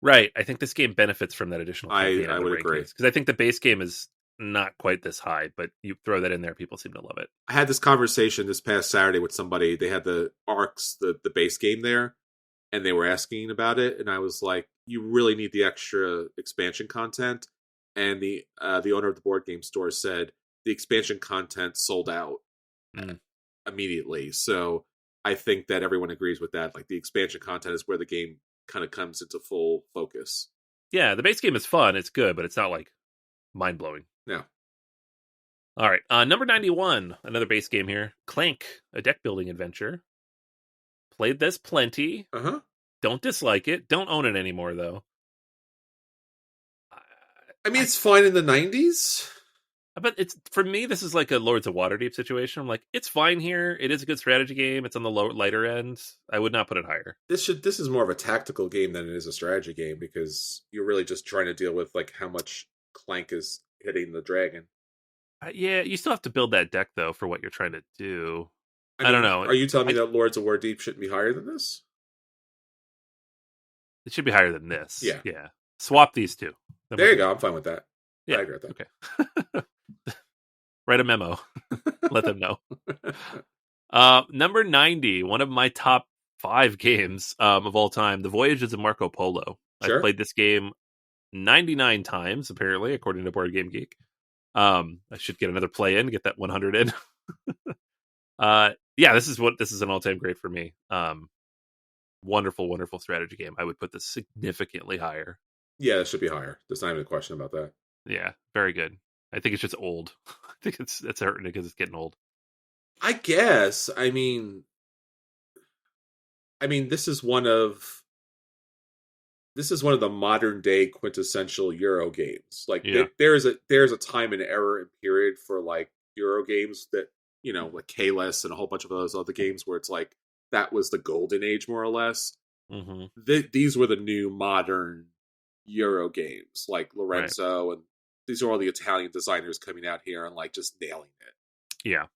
Right. I think this game benefits from that additional campaign. I would agree. Because I think the base game is not quite this high, but you throw that in there, people seem to love it. I had this conversation this past Saturday with somebody. They had the Arcs, the base game there, and they were asking about it, and I was like, you really need the extra expansion content. And the owner of the board game store said the expansion content sold out immediately. So I think that everyone agrees with that. Like, the expansion content is where the game kind of comes into full focus. Yeah, the base game is fun. It's good, but it's not like mind-blowing. No. All right. Number 91, another base game here. Clank, a deck building adventure. Played this plenty. Uh-huh. Don't dislike it. Don't own it anymore, though. I mean, it's fine in the 90s. But it's, for me, this is like a Lords of Waterdeep situation. I'm like, it's fine here. It is a good strategy game. It's on the lighter end. I would not put it higher. This is more of a tactical game than it is a strategy game, because you're really just trying to deal with like how much Clank is hitting the dragon. Yeah, you still have to build that deck though for what you're trying to do. I don't know. Are you telling me that Lords of Waterdeep shouldn't be higher than this? It should be higher than this. Yeah. Swap these two. There you go. I'm fine with that. Yeah, I agree with that. Okay. Write a memo. Let them know. Number 90, one of my top 5 games of all time, The Voyages of Marco Polo. Sure. I've played this game 99 times, apparently, according to Board Game Geek. I should get another play in, get that 100 in. Yeah, this is an all-time great for me. Wonderful strategy game. I would put this significantly higher. Yeah, it should be higher. There's not even a question about that. Yeah, very good. I think it's just old. I think it's hurting because it's getting old. I guess. I mean, this is one of the modern day quintessential Euro games. Like, there's a time and era and period for like Euro games that, you know, like K-less and a whole bunch of those other games where it's like that was the golden age, more or less. Mm-hmm. These were the new modern Euro games, like Lorenzo, and these are all the Italian designers coming out here and like just nailing it. Yeah.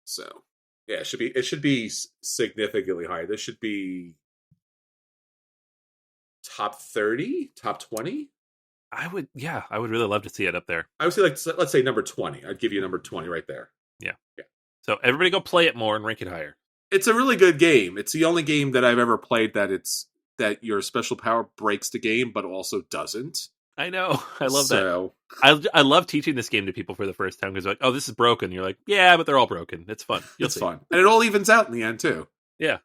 So yeah, it should be significantly higher. This should be top 30, top 20. I would really love to see it up there. I would say, like, let's say number 20. I'd give you number 20 right there. Yeah. So everybody go play it more and rank it higher. It's a really good game. It's the only game that I've ever played that your special power breaks the game, but also doesn't. I know. I love that. I love teaching this game to people for the first time because they're like, oh, this is broken. You're like, yeah, but they're all broken. It's fun. It's fun. And it all evens out in the end, too. Yeah.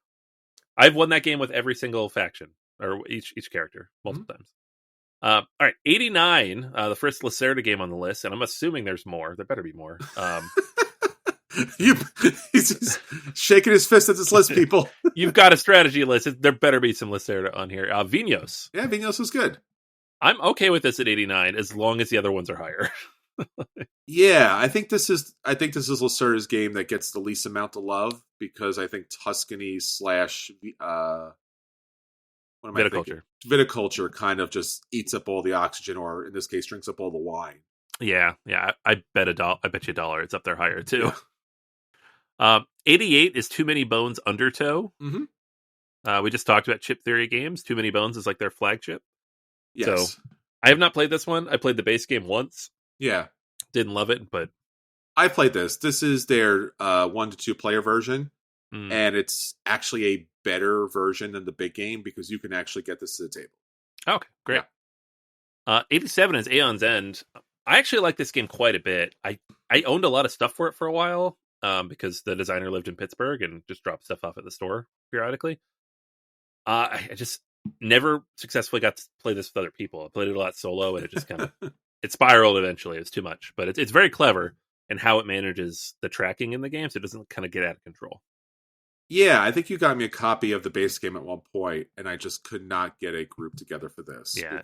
I've won that game with every single faction, or each character, multiple times. All right, 89, the first Lacerda game on the list, and I'm assuming there's more. There better be more. He's just shaking his fist at this list, people. You've got a strategy list. There better be some lists there on here. Vinos. Yeah, Vinos was good. I'm okay with this at 89 as long as the other ones are higher. Yeah, I think this is Lacerda's game that gets the least amount of love because I think Tuscany / what am I thinking? Viticulture kind of just eats up all the oxygen, or in this case, drinks up all the wine. Yeah. I bet $1. I bet you $1. It's up there higher too. Yeah. 88 is Too Many Bones Undertow. Mm-hmm. We just talked about Chip Theory games. Too Many Bones is like their flagship. Yes. So I have not played this one. I played the base game once. Yeah. Didn't love it, but I played this. This is their 1 to 2 player version, and it's actually a better version than the big game because you can actually get this to the table. Okay, great. Yeah. 87 is Aeon's End. I actually like this game quite a bit. I owned a lot of stuff for it for a while because the designer lived in Pittsburgh and just dropped stuff off at the store periodically. I just never successfully got to play this with other people. I played it a lot solo, and it just kind of it spiraled eventually. It was too much, but it's very clever in how it manages the tracking in the game, so it doesn't kind of get out of control. Yeah, I think you got me a copy of the base game at one point, and I just could not get a group together for this. Yeah,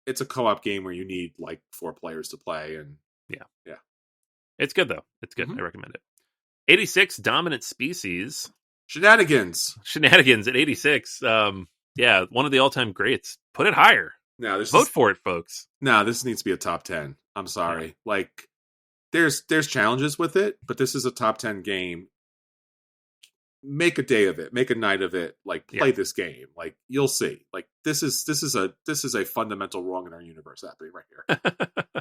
it's a co-op game where you need like 4 players to play, and yeah, it's good though. It's good. I recommend it. 86 Dominant Species. Shenanigans at 86. Yeah, one of the all-time greats. Put it higher. No, vote for it, folks. No, this needs to be a top 10. I'm sorry. Yeah. Like, there's challenges with it, but this is a top 10 game. Make a day of it. Make a night of it. Like, play this game. Like, you'll see. Like, this is a fundamental wrong in our universe happening right here.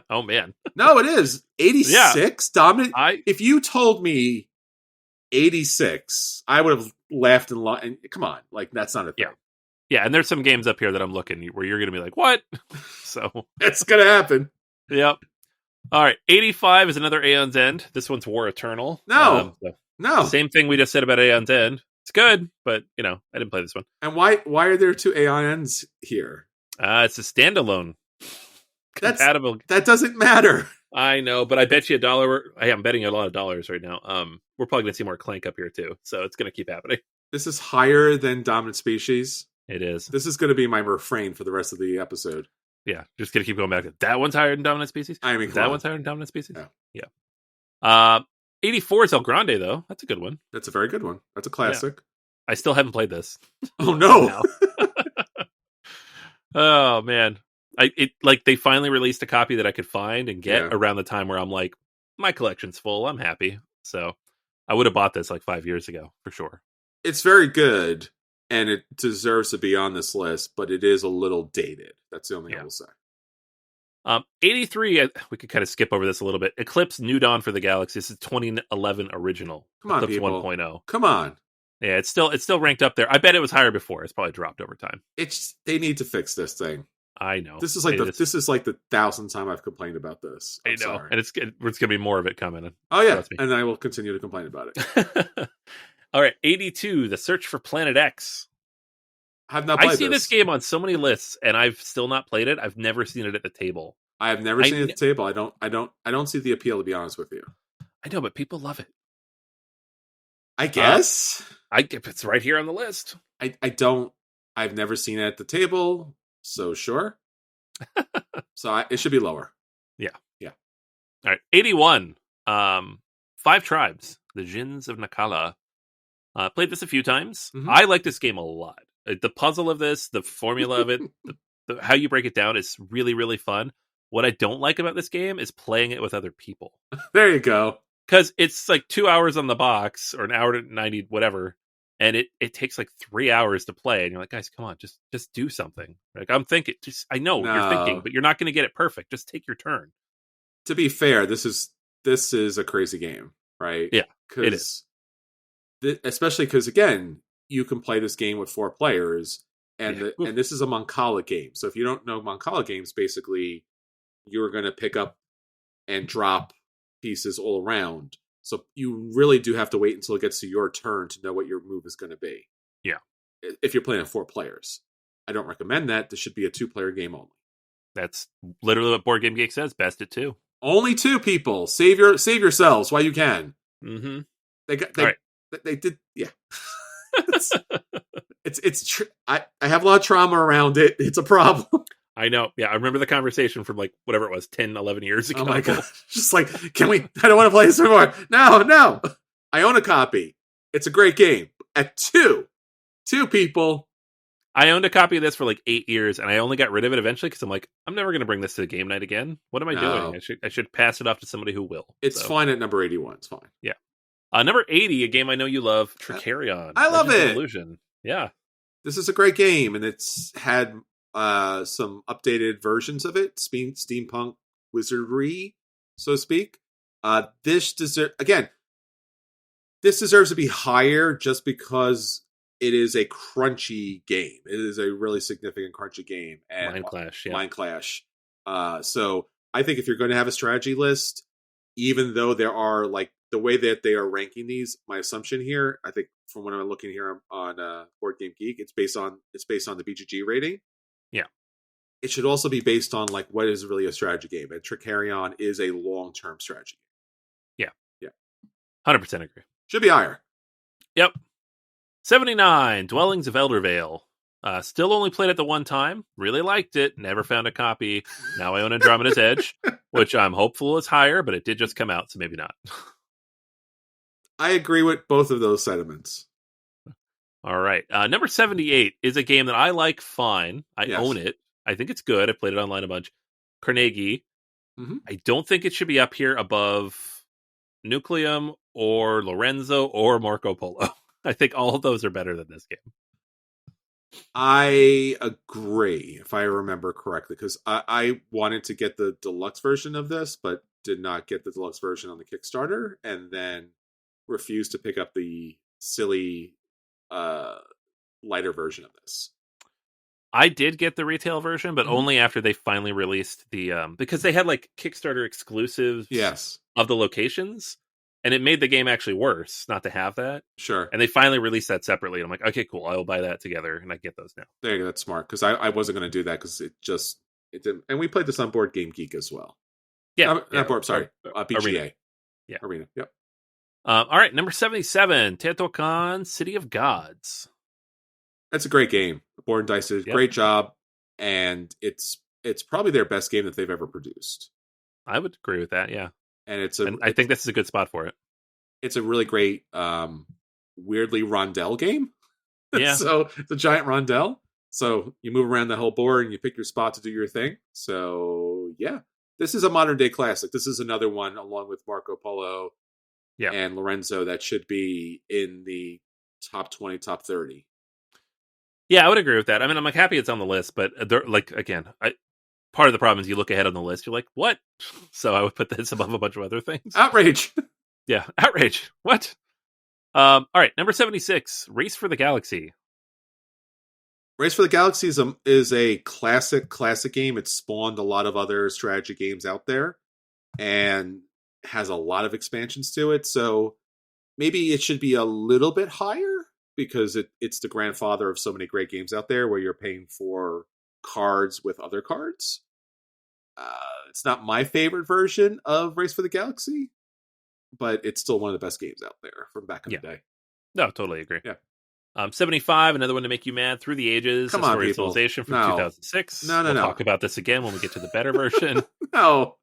Oh man, no, it is 86 Dominant. If you told me 86, I would have laughed and come on, like that's not a thing. Yeah, and there's some games up here that I'm looking where you're going to be like, what? So it's going to happen. Yep. All right, 85 is another Aeon's End. This one's War Eternal. No. Same thing we just said about Aeon's End. It's good, but I didn't play this one. And why are there 2 Aeons here? It's a standalone. Compatible. That doesn't matter. I know, but I bet you $1. I'm betting you a lot of dollars right now. We're probably going to see more Clank up here too, so it's going to keep happening. This is higher than Dominant Species. It is. This is going to be my refrain for the rest of the episode. Yeah, just going to keep going back. That one's higher than Dominant Species? I mean, that one's higher than Dominant Species? Yeah. 84 is El Grande, though. That's a good one. That's a very good one. That's a classic. Yeah. I still haven't played this. Oh, no. Oh, man. They finally released a copy that I could find and get around the time where I'm like, my collection's full. I'm happy. So I would have bought this like 5 years ago, for sure. It's very good. And it deserves to be on this list, but it is a little dated. That's the only thing I will say. 83, we could kind of skip over this a little bit. Eclipse New Dawn for the Galaxy. This is 2011 original. Come on, Eclipse people. 1.0. Come on. Yeah, it's still ranked up there. I bet it was higher before. It's probably dropped over time. They need to fix this thing. I know. This is like the 1,000th time I've complained about this. I know, sorry. and it's going to be more of it coming. Oh yeah, and I will continue to complain about it. All right, 82, The Search for Planet X. I've not played I see this game on so many lists, and I've still not played it. I've never seen it at the table. I have never seen it at the table. I don't see the appeal, to be honest with you. I know, but people love it. I guess. It's right here on the list. I've never seen it at the table, so sure. So it should be lower. Yeah. All right, 81. 5 Tribes, The Djinns of Nakala. Played this a few times. Mm-hmm. I like this game a lot. The puzzle of this, the formula of it, how you break it down is really, really fun. What I don't like about this game is playing it with other people. There you go. Because it's like 2 hours on the box, or an hour to 90, whatever. And it takes like 3 hours to play. And you're like, guys, come on, just do something. Like, I'm thinking, I know you're thinking, but you're not going to get it perfect. Just take your turn. To be fair, this is a crazy game, right? Yeah, it is. Especially because, again, you can play this game with 4 players, and this is a Mancala game. So if you don't know Mancala games, basically, you're going to pick up and drop pieces all around. So you really do have to wait until it gets to your turn to know what your move is going to be. Yeah. If you're playing with 4 players. I don't recommend that. This should be a 2-player game only. That's literally what Board Game Geek says. Best at 2. Only 2 people. Save yourselves while you can. Mm-hmm. All right. They did, yeah. I have a lot of trauma around it. It's a problem. I know. Yeah, I remember the conversation from like whatever it was, 10, 11 years ago. Oh my god! Just like, can we? I don't want to play this anymore. No. I own a copy. It's a great game. At two people. I owned a copy of this for like 8 years, and I only got rid of it eventually because I'm like, I'm never going to bring this to the game night again. What am I doing? I should pass it off to somebody who will. It's fine at number 81. It's fine. Yeah. Number 80, a game I know you love, Tricarion. I love it. Illusion. Yeah. This is a great game, and it's had some updated versions of it, steampunk wizardry, so to speak. This deserves to be higher just because it is a crunchy game. It is a really significant crunchy game. And Mind Clash, yeah. Mind Clash. So I think if you're going to have a strategy list, even though there are like the way that they are ranking these, my assumption here, I think from what I'm looking here on Board Game Geek, it's based on the BGG rating. Yeah. It should also be based on like what is really a strategy game, and Tricarion is a long-term strategy game. Yeah. 100% agree. Should be higher. Yep. 79, Dwellings of Eldervale. Still only played it the one time. Really liked it. Never found a copy. Now I own Andromeda's Edge, which I'm hopeful is higher, but it did just come out, so maybe not. I agree with both of those sentiments. All right. Number 78 is a game that I like fine. I own it. I think it's good. I played it online a bunch. Carnegie. Mm-hmm. I don't think it should be up here above Nucleum or Lorenzo or Marco Polo. I think all of those are better than this game. I agree, if I remember correctly, because I wanted to get the deluxe version of this, but did not get the deluxe version on the Kickstarter, and then refused to pick up the silly lighter version of this. I did get the retail version, but only after they finally released the because they had like Kickstarter exclusives of the locations. And it made the game actually worse not to have that. Sure. And they finally released that separately. And I'm like, okay, cool. I will buy that together. And I get those now. There you go. That's smart. Because I wasn't going to do that because it didn't. And we played this on Board Game Geek as well. Yeah. BGA. Arena. Yeah. Arena. Yep. All right. Number 77, Teotihuacan, City of Gods. That's a great game. Board and Dice did a great job. And it's probably their best game that they've ever produced. I would agree with that. Yeah. And I think this is a good spot for it. It's a really great, weirdly rondel game. Yeah. So it's a giant rondel. So you move around the whole board and you pick your spot to do your thing. So yeah, this is a modern day classic. This is another one along with Marco Polo and Lorenzo that should be in the top 20, top 30. Yeah, I would agree with that. I mean, I'm like happy it's on the list, but like again, part of the problem is you look ahead on the list, you're like, what? So I would put this above a bunch of other things. Outrage. Yeah, outrage. What? All right, number 76, Race for the Galaxy. Race for the Galaxy is a classic game. It spawned a lot of other strategy games out there and has a lot of expansions to it. So maybe it should be a little bit higher because it's the grandfather of so many great games out there where you're paying for cards with other cards. It's not my favorite version of Race for the Galaxy, but it's still one of the best games out there from back in the day. No, totally agree. Yeah. 75, another one to make you mad, Through the Ages, Come a on, story people. Civilization from No. 2006. No. We'll talk about this again when we get to the better version. No.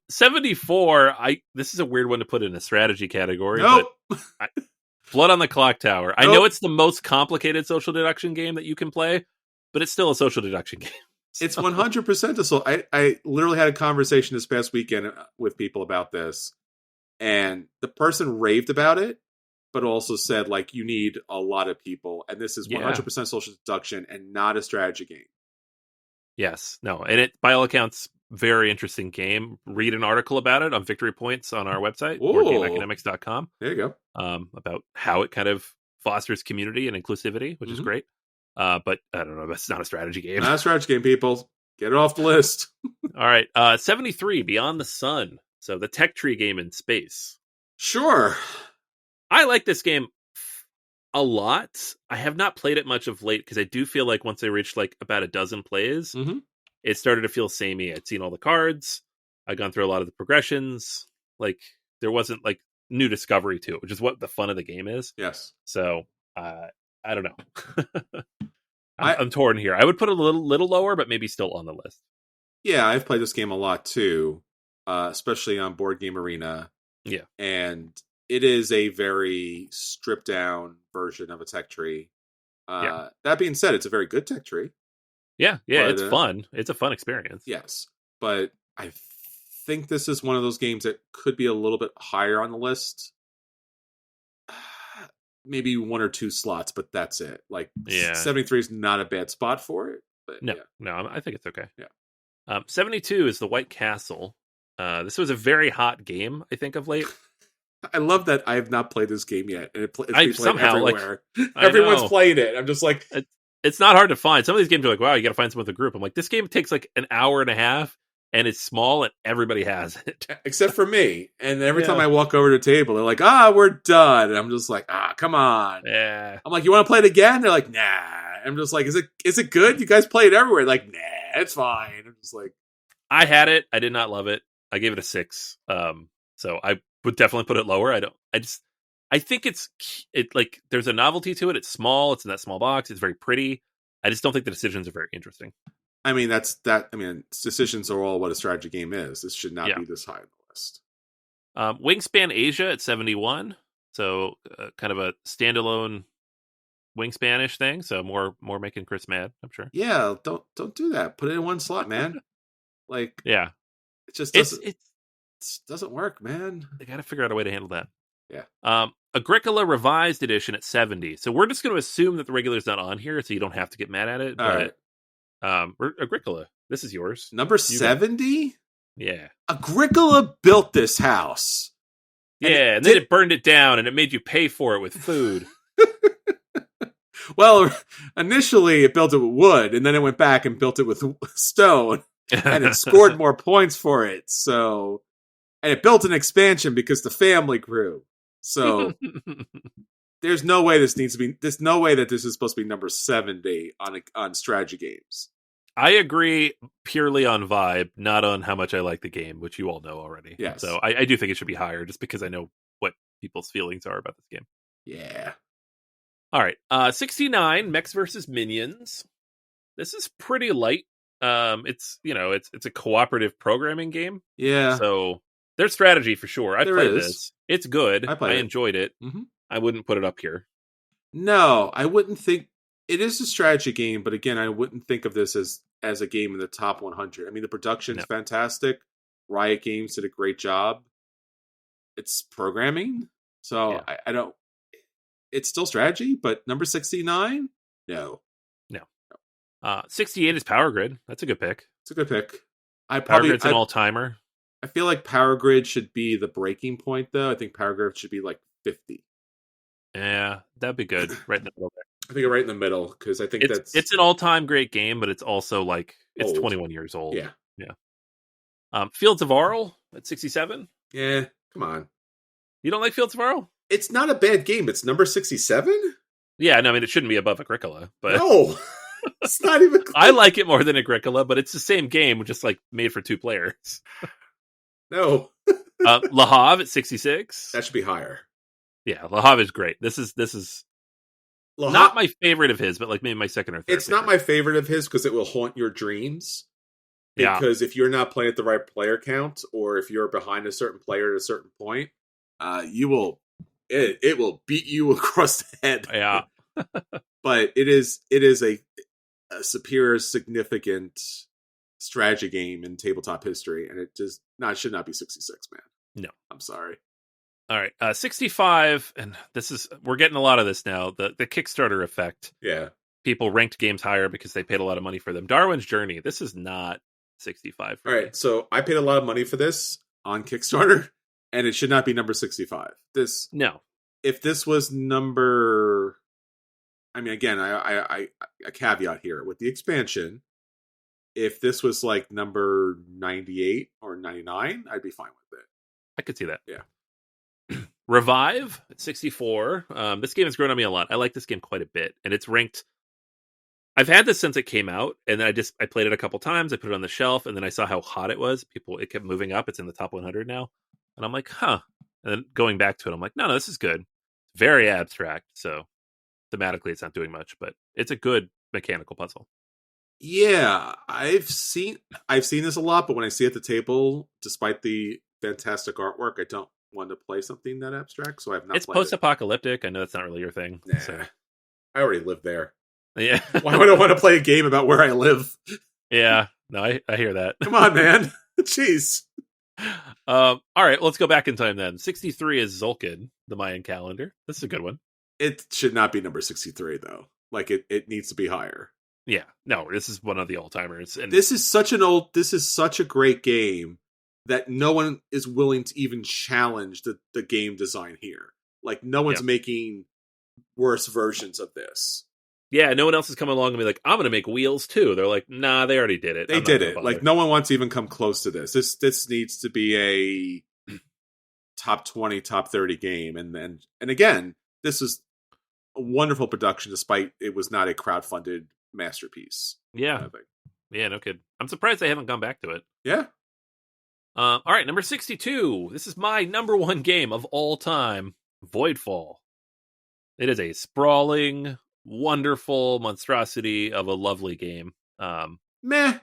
74, this is a weird one to put in a strategy category, Nope. but Blood on the Clock Tower. Nope. I know it's the most complicated social deduction game that you can play, but it's still a social deduction game. So. It's 100% a soul. I literally had a conversation this past weekend with people about this, and the person raved about it, but also said, like, you need a lot of people, and this is 100% social deduction and not a strategy game. Yes. No. And it, by all accounts, very interesting game. Read an article about it on Victory Points on our website, boardgameacademics.com. There you go. About how it kind of fosters community and inclusivity, which is great. But I don't know, that's not a strategy game. Not a strategy game, people. Get it off the list. All right. 73, Beyond the Sun. So the tech tree game in space. Sure. I like this game a lot. I have not played it much of late because I do feel like once I reached like about a dozen plays, it started to feel samey. I'd seen all the cards. I'd gone through a lot of the progressions. Like there wasn't like new discovery to it, which is what the fun of the game is. Yes. So I don't know. I I'm torn here. I would put it a little lower, but maybe still on the list. Yeah, I've played this game a lot too, especially on Board Game Arena. Yeah. And it is a very stripped down version of a tech tree. That being said, it's a very good tech tree. Yeah, it's fun. It's a fun experience. Yes, but I think this is one of those games that could be a little bit higher on the list. Maybe 1 or 2 slots, but that's it. Like 73 is not a bad spot for it. But no, I think it's okay. Yeah. 72 is the White Castle. This was a very hot game, I think, of late. I love that I have not played this game yet, and it's being played everywhere. Like, everyone's playing it. I'm just like, it's not hard to find. Some of these games are like, wow, you got to find someone with a group. I'm like, this game takes like an hour and a half, and it's small, and everybody has it, except for me. And every time I walk over to the table, they're like, we're done, and I'm just like, come on. Yeah. I'm like, you want to play it again? They're like, nah. I'm just like, is it good? You guys play it everywhere. Like, nah, it's fine. I'm just like, I had it. I did not love it. I gave it a 6. So I would definitely put it lower. I think it's like there's a novelty to it. It's small. It's in that small box. It's very pretty. I just don't think the decisions are very interesting. I mean, decisions are all what a strategy game is. This should not be this high on the list. Wingspan Asia at 71. So kind of a standalone Wingspanish thing. So more making Chris mad, I'm sure. Yeah, don't do that. Put it in one slot, man. Like, yeah, it just doesn't. It doesn't work, man. They got to figure out a way to handle that. Yeah. Agricola Revised Edition at 70. So we're just going to assume that the regular's not on here, so you don't have to get mad at it. All right. Agricola, this is yours. Number 70? Yeah. Agricola built this house. And then it burned it down, and it made you pay for it with food. Well, initially it built it with wood, and then it went back and built it with stone, and it scored more points for it. So, and it built an expansion because the family grew. So, there's no way there's no way that this is supposed to be number 70 on strategy games. I agree purely on vibe, not on how much I like the game, which you all know already. Yes. So I do think it should be higher, just because I know what people's feelings are about this game. Yeah. All right. 69, Mechs versus Minions. This is pretty light. It's a cooperative programming game. Yeah. So there's strategy for sure. I played this. It's good. I enjoyed it. Mm-hmm. I wouldn't put it up here. No, I wouldn't think it is a strategy game, but again, I wouldn't think of this as a game in the top 100. I mean, the production's fantastic. Riot Games did a great job. It's programming, so I don't. It's still strategy, but number 69, no. 68 is Power Grid. That's a good pick. It's a good pick. Power Grid's an all-timer. I feel like Power Grid should be the breaking point, though. I think Power Grid should be like 50. Yeah, that'd be good. Right in the middle there. I think right in the middle, because I think it's an all-time great game, but it's also like it's 21 years old. Yeah. Fields of Arle at 67. Yeah, come on. You don't like Fields of Arle? It's not a bad game. It's number 67? Yeah, no, I mean, it shouldn't be above Agricola. But no, it's not even close. I like it more than Agricola, but it's the same game, just like made for 2 players. No. Le Havre at 66. That should be higher. Yeah, Le Havre is great. This is not my favorite of his, but like maybe my second or third. It's not my favorite of his because it will haunt your dreams. Because if you're not playing at the right player count, or if you're behind a certain player at a certain point, you will. It will beat you across the head. Yeah. But it is a superior, significant strategy game in tabletop history, and it just should not be 66, man. No. I'm sorry. All right. 65, and we're getting a lot of this now, the Kickstarter effect. Yeah. People ranked games higher because they paid a lot of money for them. Darwin's Journey, this is not 65 for All right, so I paid a lot of money for this on Kickstarter, and it should not be number 65. If this was number, I mean, again, I caveat here with the expansion. If this was like number 98 or 99, I'd be fine with it. I could see that. Yeah. Revive at 64. This game has grown on me a lot. I like this game quite a bit, and it's ranked. I've had this since it came out, and then I played it a couple times. I put it on the shelf, and then I saw how hot it was. It kept moving up. It's in the top 100 now, and I'm like, And then going back to it, I'm like, no, this is good. Very abstract, so thematically it's not doing much, but it's a good mechanical puzzle. Yeah, I've seen this a lot, but when I see it at the table, despite the fantastic artwork, I don't want to play something that abstract, so I've not It's played it. post-apocalyptic. I know that's not really your thing. Nah, So. I already live there. Yeah. Why would I want to play a game about where I live? Yeah, no, I hear that. Come on, man. Jeez. All right, let's go back in time then. 63 is Zolkin, the Mayan calendar. This is a good one. It should not be number 63, though. Like, it needs to be higher. Yeah, no, this is one of the all-timers. And this is such a great game that no one is willing to even challenge the game design here. Like, no one's making worse versions of this. Yeah, no one else is coming along and be like, I'm going to make wheels too. They're like, nah, they already did it. They did it. Like, no one wants to even come close to this. This needs to be a top 20, top 30 game. And again, this is a wonderful production, despite it was not a crowdfunded masterpiece. Yeah. Yeah, no kid. I'm surprised they haven't gone back to it. Yeah. All right, number 62. This is my number one game of all time, Voidfall. It is a sprawling, wonderful monstrosity of a lovely game. Meh.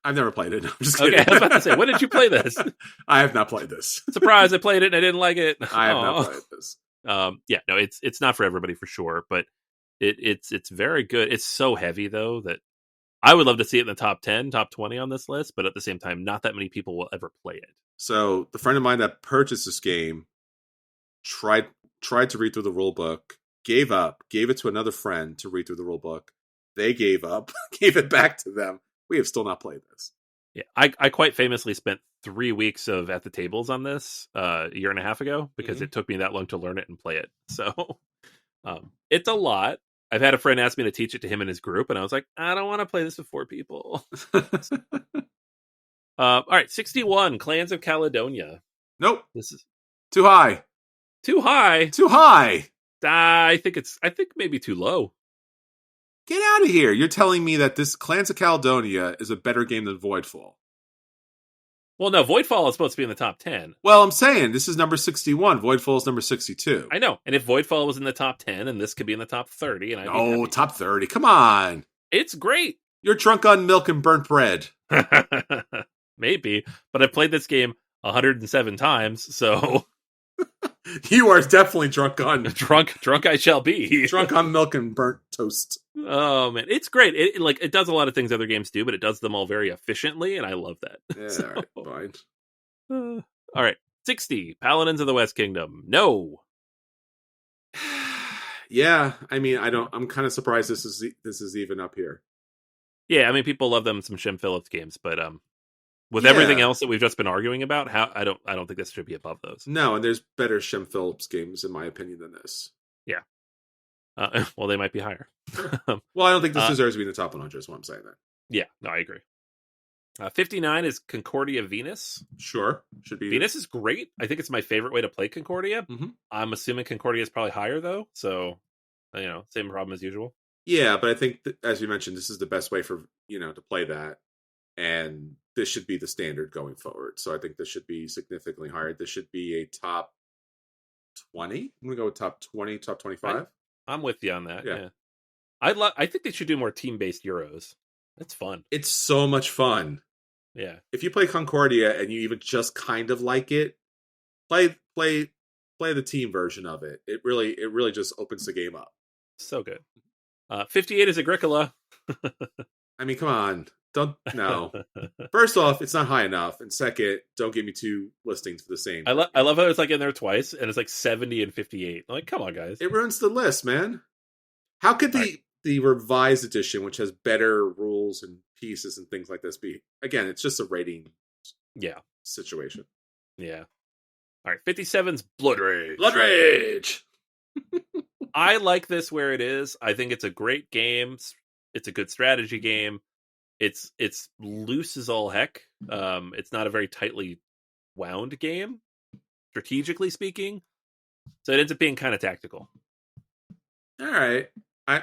I've never played it. I'm just kidding. Okay, I was about to say, when did you play this? I have not played this. Surprise, I played it and I didn't like it. I have not played this. Yeah, no, it's not for everybody for sure, but it's very good. It's so heavy though that I would love to see it in the top 10, top 20 on this list, but at the same time, not that many people will ever play it. So the friend of mine that purchased this game tried to read through the rule book, gave up, gave it to another friend to read through the rule book. They gave up, gave it back to them. We have still not played this. Yeah, I quite famously spent 3 weeks of at the tables on this a year and a half ago because it took me that long to learn it and play it. So it's a lot. I've had a friend ask me to teach it to him in his group, and I was like, I don't want to play this with 4 people. All right, 61, Clans of Caledonia. Nope. This is too high. Too high? Too high. I think maybe too low. Get out of here. You're telling me that this Clans of Caledonia is a better game than Voidfall. Well, no, Voidfall is supposed to be in the top 10. Well, I'm saying this is number 61. Voidfall is number 62. I know. And if Voidfall was in the top 10, and this could be in the top 30, and no, top 30. Come on. It's great. You're drunk on milk and burnt bread. Maybe, but I played this game 107 times, so you are definitely drunk on drunk I shall be. Drunk on milk and burnt toast. Oh man, it's great. It does a lot of things other games do, but it does them all very efficiently, and I love that. Yeah, so, all right, fine. All right, 60, Paladins of the West Kingdom. No. Yeah, I mean, I'm kind of surprised this is even up here. Yeah, I mean, people love them some Shem Phillips games, but with everything else that we've just been arguing about, I don't think this should be above those. No, and there's better Shem Phillips games in my opinion than this. Yeah. Well, they might be higher. Well, I don't think this deserves to be in the top 100. Is what I'm saying. Then. Yeah, no, I agree. 59 is Concordia Venus. Sure, should be. Venus is great. I think it's my favorite way to play Concordia. Mm-hmm. I'm assuming Concordia is probably higher though, so same problem as usual. Yeah, but I think as you mentioned, this is the best way for to play that, and this should be the standard going forward. So I think this should be significantly higher. This should be a top 20. I'm gonna go with top 20, top 25. I'm with you on that. Yeah. I think they should do more team-based Euros. It's fun. It's so much fun. Yeah. If you play Concordia and you even just kind of like it, play the team version of it. It really just opens the game up. So good. 58 is Agricola. I mean, come on. No. First off, it's not high enough, and second, don't give me 2 listings for the same. I love how it's like in there twice, and it's like 70 and 58. I'm like, come on, guys. It ruins the list, man. How could the revised edition, which has better rules and pieces and things like this, be? Again, it's just a rating. Situation. Yeah. All right, 57's Blood Rage. Blood Rage. I like this where it is. I think it's a great game. It's a good strategy game. It's loose as all heck. It's not a very tightly wound game, strategically speaking. So it ends up being kind of tactical. All right.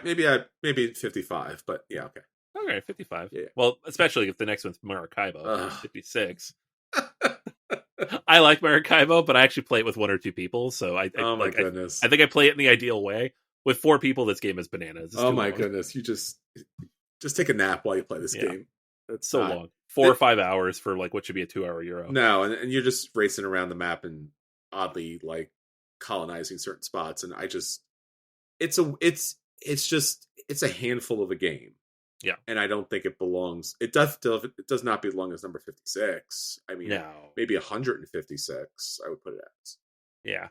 Maybe 55, but yeah, okay. Okay, 55. Yeah. Well, especially if the next one's Maracaibo, 56. I like Maracaibo, but I actually play it with 1 or 2 people. So Oh my goodness. I think I play it in the ideal way. With 4 people, this game is bananas. It's Oh too my long. goodness. You just take a nap while you play this game. It's so long. 4 or 5 hours for like what should be a 2-hour Euro. No, and you're just racing around the map and oddly like colonizing certain spots. And it's a handful of a game. Yeah. And I don't think it belongs. It does not belong as number 56. I mean, maybe 156. I would put it as. Yeah.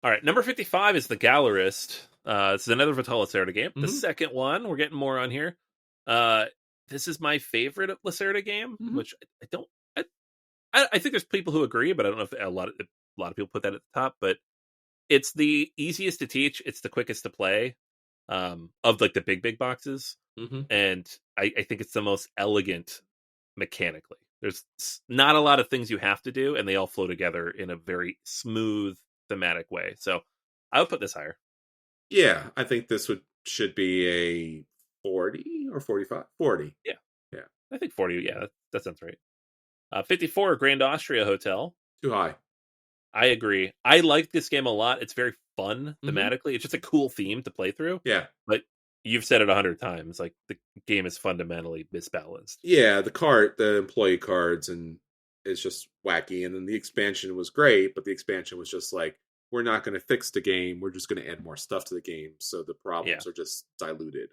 All right, number 55 is The Gallerist. This is another Vital Lacerda game. The second one, we're getting more on here. This is my favorite Lacerda game, which I think there's people who agree, but I don't know if a lot of people put that at the top. But it's the easiest to teach. It's the quickest to play of like the big boxes, and I think it's the most elegant mechanically. There's not a lot of things you have to do, and they all flow together in a very smooth, thematic way. So I would put this higher. Yeah, I think this should be a 40 or 45. 40. Yeah. I think 40. Yeah, that sounds right. 54, Grand Austria Hotel. Too high. I agree. I like this game a lot. It's very fun thematically. It's just a cool theme to play through. Yeah. But you've said it 100 times. Like, the game is fundamentally misbalanced. Yeah, the employee cards, and it's just wacky. And then the expansion was great, but the expansion was just like, we're not going to fix the game. We're just going to add more stuff to the game. So the problems are just diluted.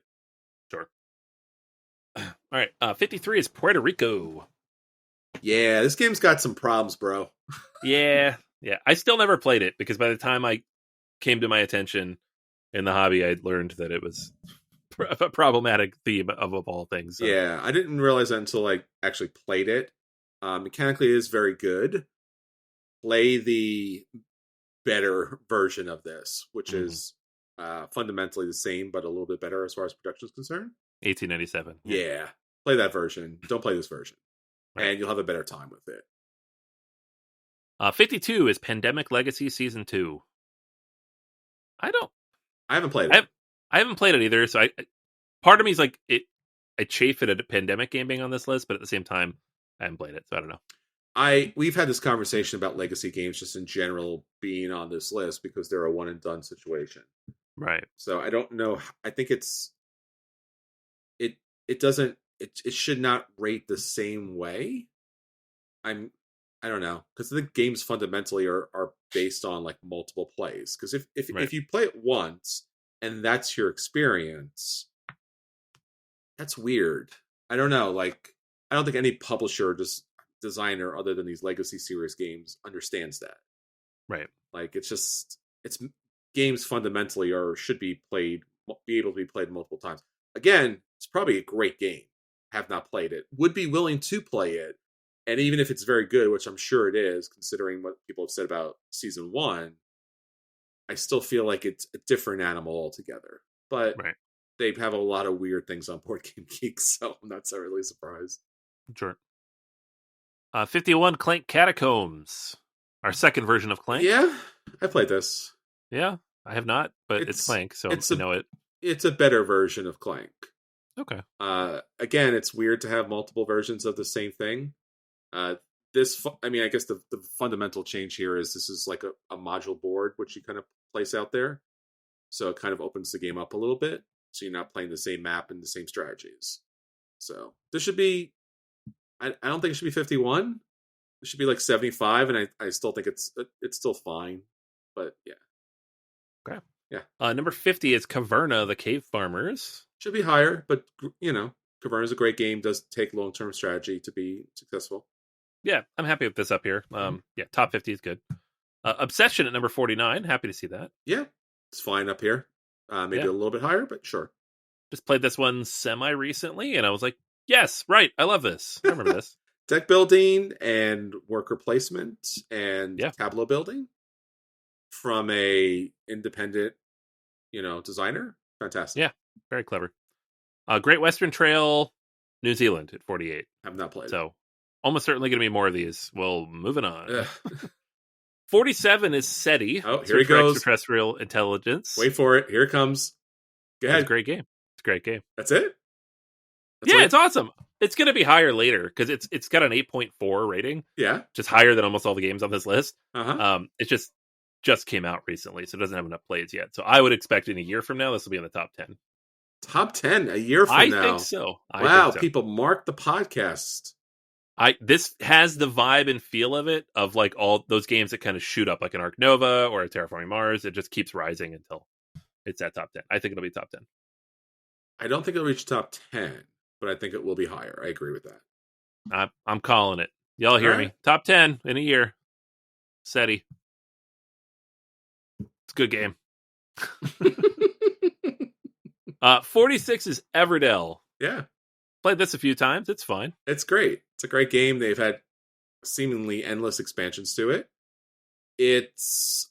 Sure. All right. 53 is Puerto Rico. Yeah, this game's got some problems, bro. Yeah. I still never played it because by the time I came to my attention in the hobby, I'd learned that it was a problematic theme of all things. So. Yeah, I didn't realize that until I actually played it. Mechanically, it is very good. Play the better version of this, which is fundamentally the same, but a little bit better as far as production is concerned. 1897. Yeah. Play that version. Don't play this version. Right. And you'll have a better time with it. 52 is Pandemic Legacy Season 2. I haven't played it. I haven't played it either, so part of me is like, I chafe at a pandemic game being on this list, but at the same time, I haven't played it, so I don't know. We've had this conversation about legacy games just in general being on this list because they're a one and done situation. Right. So I don't know. I think it should not rate the same way. I don't know, because the games fundamentally are based on like multiple plays. Because if you play it once and that's your experience, that's weird. I don't know. Like, I don't think any publisher or designer other than these legacy series games understands that. Right. Like, it's games fundamentally should be able to be played multiple times. Again, it's probably a great game. Have not played it. Would be willing to play it. And even if it's very good, which I'm sure it is, considering what people have said about Season 1, I still feel like it's a different animal altogether. But they have a lot of weird things on Board Game Geek, so I'm not so really surprised. Sure. 51, Clank Catacombs. Our second version of Clank. Yeah, I played this. Yeah, I have not, but it's Clank, so I know it. It's a better version of Clank. Okay. Again, it's weird to have multiple versions of the same thing. I guess the fundamental change here is this is like a module board, which you kind of place out there. So it kind of opens the game up a little bit. So you're not playing the same map and the same strategies. So this should be, I don't think it should be 51. It should be like 75. And I still think it's still fine. But yeah. Okay. Yeah. Number 50 is Caverna, the Cave Farmers. Should be higher, but Caverna is a great game. Does take long-term strategy to be successful. Yeah, I'm happy with this up here. Yeah, top 50 is good. Obsession at number 49. Happy to see that. Yeah, it's fine up here. Maybe a little bit higher, but sure. Just played this one semi-recently, and I was like, yes, right, I love this. I remember this. Deck building and worker placement and tableau building from a independent, designer. Fantastic. Yeah, very clever. Great Western Trail, New Zealand at 48. I've not played. So almost certainly going to be more of these. Well, moving on. 47 is SETI. Oh, here he goes. Extraterrestrial Intelligence. Wait for it. Here it comes. Go ahead. It's a great game. It's a great game. That's it? It's awesome. It's going to be higher later because it's got an 8.4 rating, Yeah. which is higher than almost all the games on this list. Uh-huh. It just came out recently, so it doesn't have enough plays yet. So I would expect in a year from now, this will be in the top 10. Top 10 a year from I now. think so. Wow, people mark the podcast. This has the vibe and feel of it, of like all those games that kind of shoot up like an Ark Nova or a Terraforming Mars. It just keeps rising until it's at top 10. I think it'll be top 10. I don't think it'll reach top 10, but I think it will be higher. I agree with that. I'm calling it. Y'all hear me? Top 10 in a year. SETI. It's a good game. 46 is Everdell. Yeah. Played this a few times. It's fine. It's great. It's a great game. They've had seemingly endless expansions to it. It's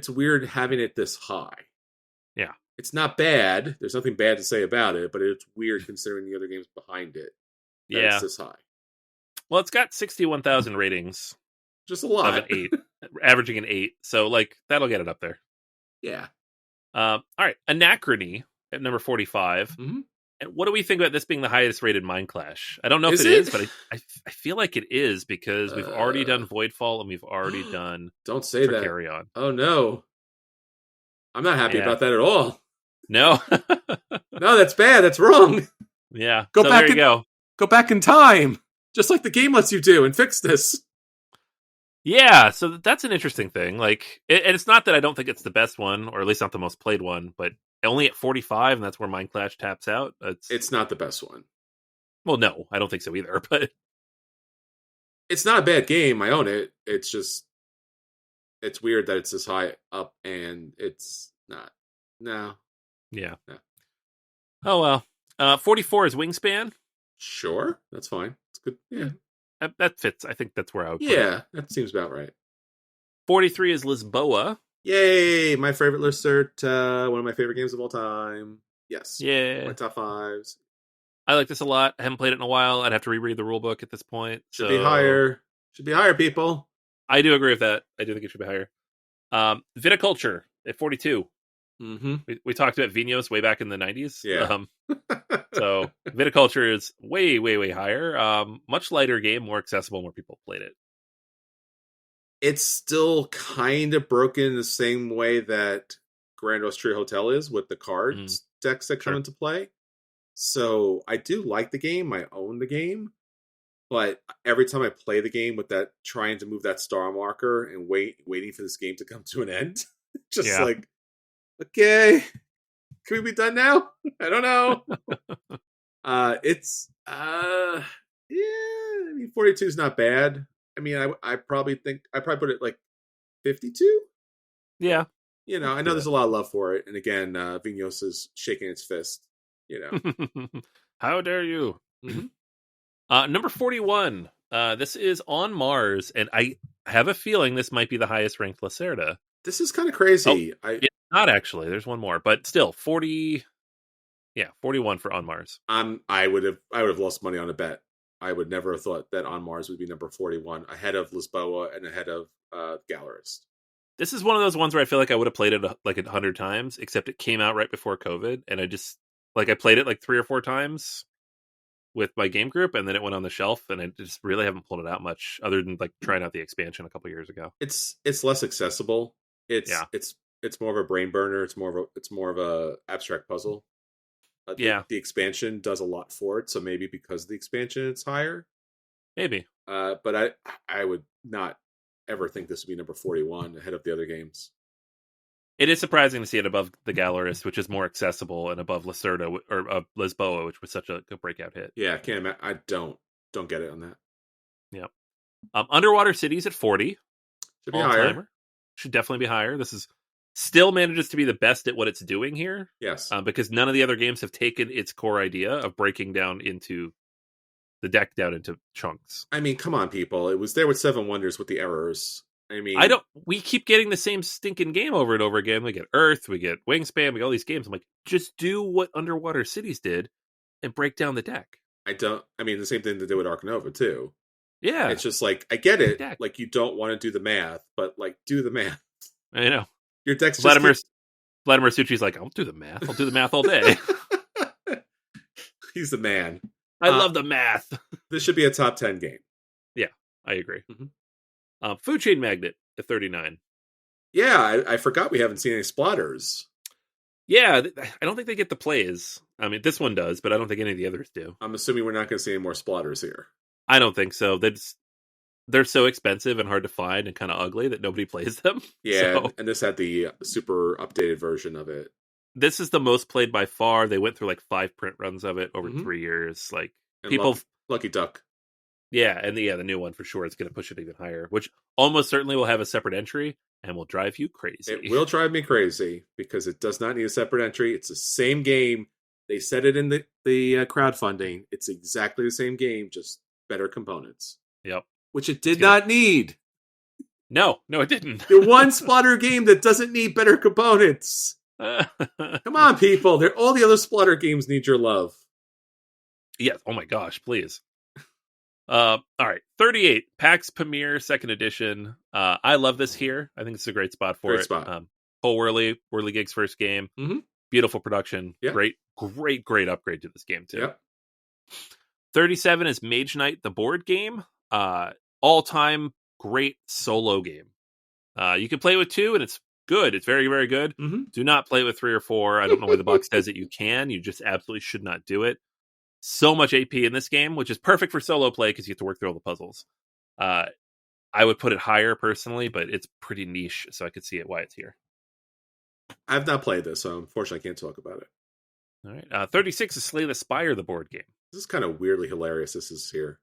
weird having it this high. Yeah. It's not bad. There's nothing bad to say about it, but it's weird considering the other games behind it. Yeah. It's this high. Well, it's got 61,000 ratings. Just a lot. Of an 8. Averaging an 8. So, like, that'll get it up there. Yeah. All right. Anachrony at number 45. Mm-hmm. And what do we think about this being the highest rated Mind Clash? I don't know if it is, but I feel like it is because we've already done Voidfall and we've already done Don't say that. Carry On. Oh, no. I'm not happy about that at all. No. No, that's bad. That's wrong. Yeah. Go back. There you go. Go back in time. Just like the game lets you do, and fix this. Yeah, so that's an interesting thing. Like, and it's not that I don't think it's the best one, or at least not the most played one, but only at 45, and that's where Mind Clash taps out. It's not the best one. Well, no, I don't think so either, but it's not a bad game. I own it. It's just, it's weird that it's this high up, and it's not. No. Yeah. No. Oh, well. 44 is Wingspan. Sure, that's fine. It's good. Yeah. That fits. I think that's where I would put it. That seems about right. 43 is Lisboa. Yay! My favorite Lissert. One of my favorite games of all time. Yes. Yeah. My top 5s. I like this a lot. I haven't played it in a while. I'd have to reread the rulebook at this point. Should be higher. Should be higher, people. I do agree with that. I do think it should be higher. Viticulture at 42. Mm-hmm. We talked about Vinos way back in the 90s. Yeah. So Viticulture is way, way, way higher. Much lighter game, more accessible, more people played it. It's still kind of broken the same way that Grand Austria Hotel is with the cards decks that come into play. So I do like the game. I own the game. But every time I play the game with that, trying to move that star marker and waiting for this game to come to an end, like, okay, can we be done now? I don't know. I mean, 42 is not bad. I mean, I probably put it like 52. Yeah. You know, I know there's a lot of love for it. And again, Vinos is shaking its fist, you know. How dare you? Mm-hmm. Number 41. This is On Mars, and I have a feeling this might be the highest ranked Lacerda. This is kind of crazy. It's not actually. There's one more, but still 40. Yeah, 41 for On Mars. I would have lost money on a bet. I would never have thought that On Mars would be number 41, ahead of Lisboa and ahead of Gallerist. This is one of those ones where I feel like I would have played it like 100 times, except it came out right before COVID, and I just I played it like 3 or 4 times with my game group, and then it went on the shelf, and I just really haven't pulled it out much, other than like trying out the expansion a couple years ago. It's less accessible. It's more of a brain burner. It's more of a abstract puzzle. The expansion does a lot for it, so maybe because of the expansion it's higher. Maybe. But I would not ever think this would be number 41 ahead of the other games. It is surprising to see it above the Gallerist, which is more accessible, and above Lacerda or Lisboa, which was such a breakout hit. Yeah, I don't get it on that. Yeah. Underwater Cities at 40. Should be higher. Should definitely be higher. This is still manages to be the best at what it's doing here. Yes. Because none of the other games have taken its core idea of breaking down into the deck down into chunks. I mean, come on, people. It was there with Seven Wonders with the errors. I mean, we keep getting the same stinking game over and over again. We get Earth, we get Wingspan, we get all these games. I'm like, just do what Underwater Cities did and break down the deck. I mean, the same thing to do with Ark Nova, too. Yeah. It's just like, I get it. Like, you don't want to do the math, but like, do the math. I know. Your deck's Vladimir Suchi's like, I'll do the math. I'll do the math all day. He's the man. I love the math. This should be a top 10 game. Yeah, I agree. Mm-hmm. Food Chain Magnet at 39. Yeah, I forgot we haven't seen any splatters. Yeah, I don't think they get the plays. I mean, this one does, but I don't think any of the others do. I'm assuming we're not going to see any more splatters here. I don't think so. They're so expensive and hard to find and kind of ugly that nobody plays them. Yeah, so, and this had the super updated version of it. This is the most played by far. They went through like 5 print runs of it over 3 years. Like and people, Lucky Duck. Yeah, and the new one for sure is going to push it even higher, which almost certainly will have a separate entry and will drive you crazy. It will drive me crazy because it does not need a separate entry. It's the same game. They said it in the crowdfunding. It's exactly the same game, just better components. Yep. Which it did not need. No, it didn't. The one Splutter game that doesn't need better components. Come on, people. All the other Splutter games need your love. Yes. Oh my gosh, please. All right. 38, PAX Premier 2nd Edition. I love this here. I think it's a great spot for it. Spot. Paul Whirly Gig's first game. Mm-hmm. Beautiful production. Yeah. Great upgrade to this game, too. Yep. 37 is Mage Knight, the board game. All-time great solo game. You can play with 2, and it's good. It's very, very good. Mm-hmm. Do not play with 3 or 4. I don't know why the box says that you can. You just absolutely should not do it. So much AP in this game, which is perfect for solo play because you have to work through all the puzzles. I would put it higher personally, but it's pretty niche, so I could see why it's here. I've not played this, so unfortunately I can't talk about it. All right. 36 is Slay the Spire, the board game. This is kind of weirdly hilarious. This is here.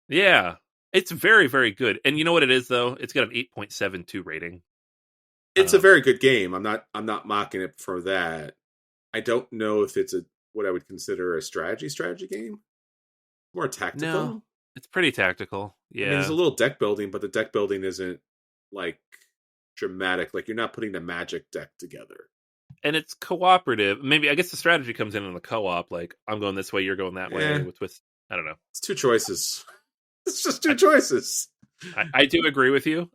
Yeah. It's very, very good. And you know what it is, though? It's got an 8.72 rating. It's a very good game. I'm not mocking it for that. I don't know if it's what I would consider a strategy game. More tactical. No, it's pretty tactical. Yeah. I mean, there's a little deck building, but the deck building isn't like dramatic. Like you're not putting the Magic deck together. And it's cooperative. Maybe I guess the strategy comes in the co-op. Like I'm going this way, you're going that way. With I don't know. It's 2 choices. It's just 2 choices. I do agree with you.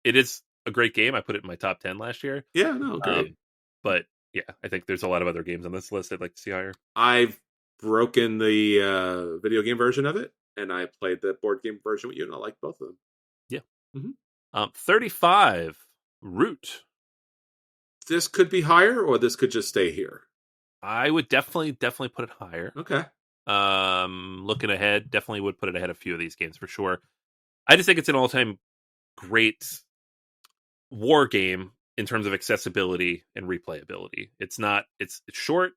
It is a great game. I put it in my top 10 last year. Yeah, no, great. But yeah, I think there's a lot of other games on this list I'd like to see higher. I've broken the video game version of it, and I played the board game version with you, and I like both of them. Yeah. Mm-hmm. 35, Root. This could be higher, or this could just stay here. I would definitely put it higher. Okay. Looking ahead, definitely would put it ahead of a few of these games for sure. I just think it's an all-time great war game in terms of accessibility and replayability. It's short.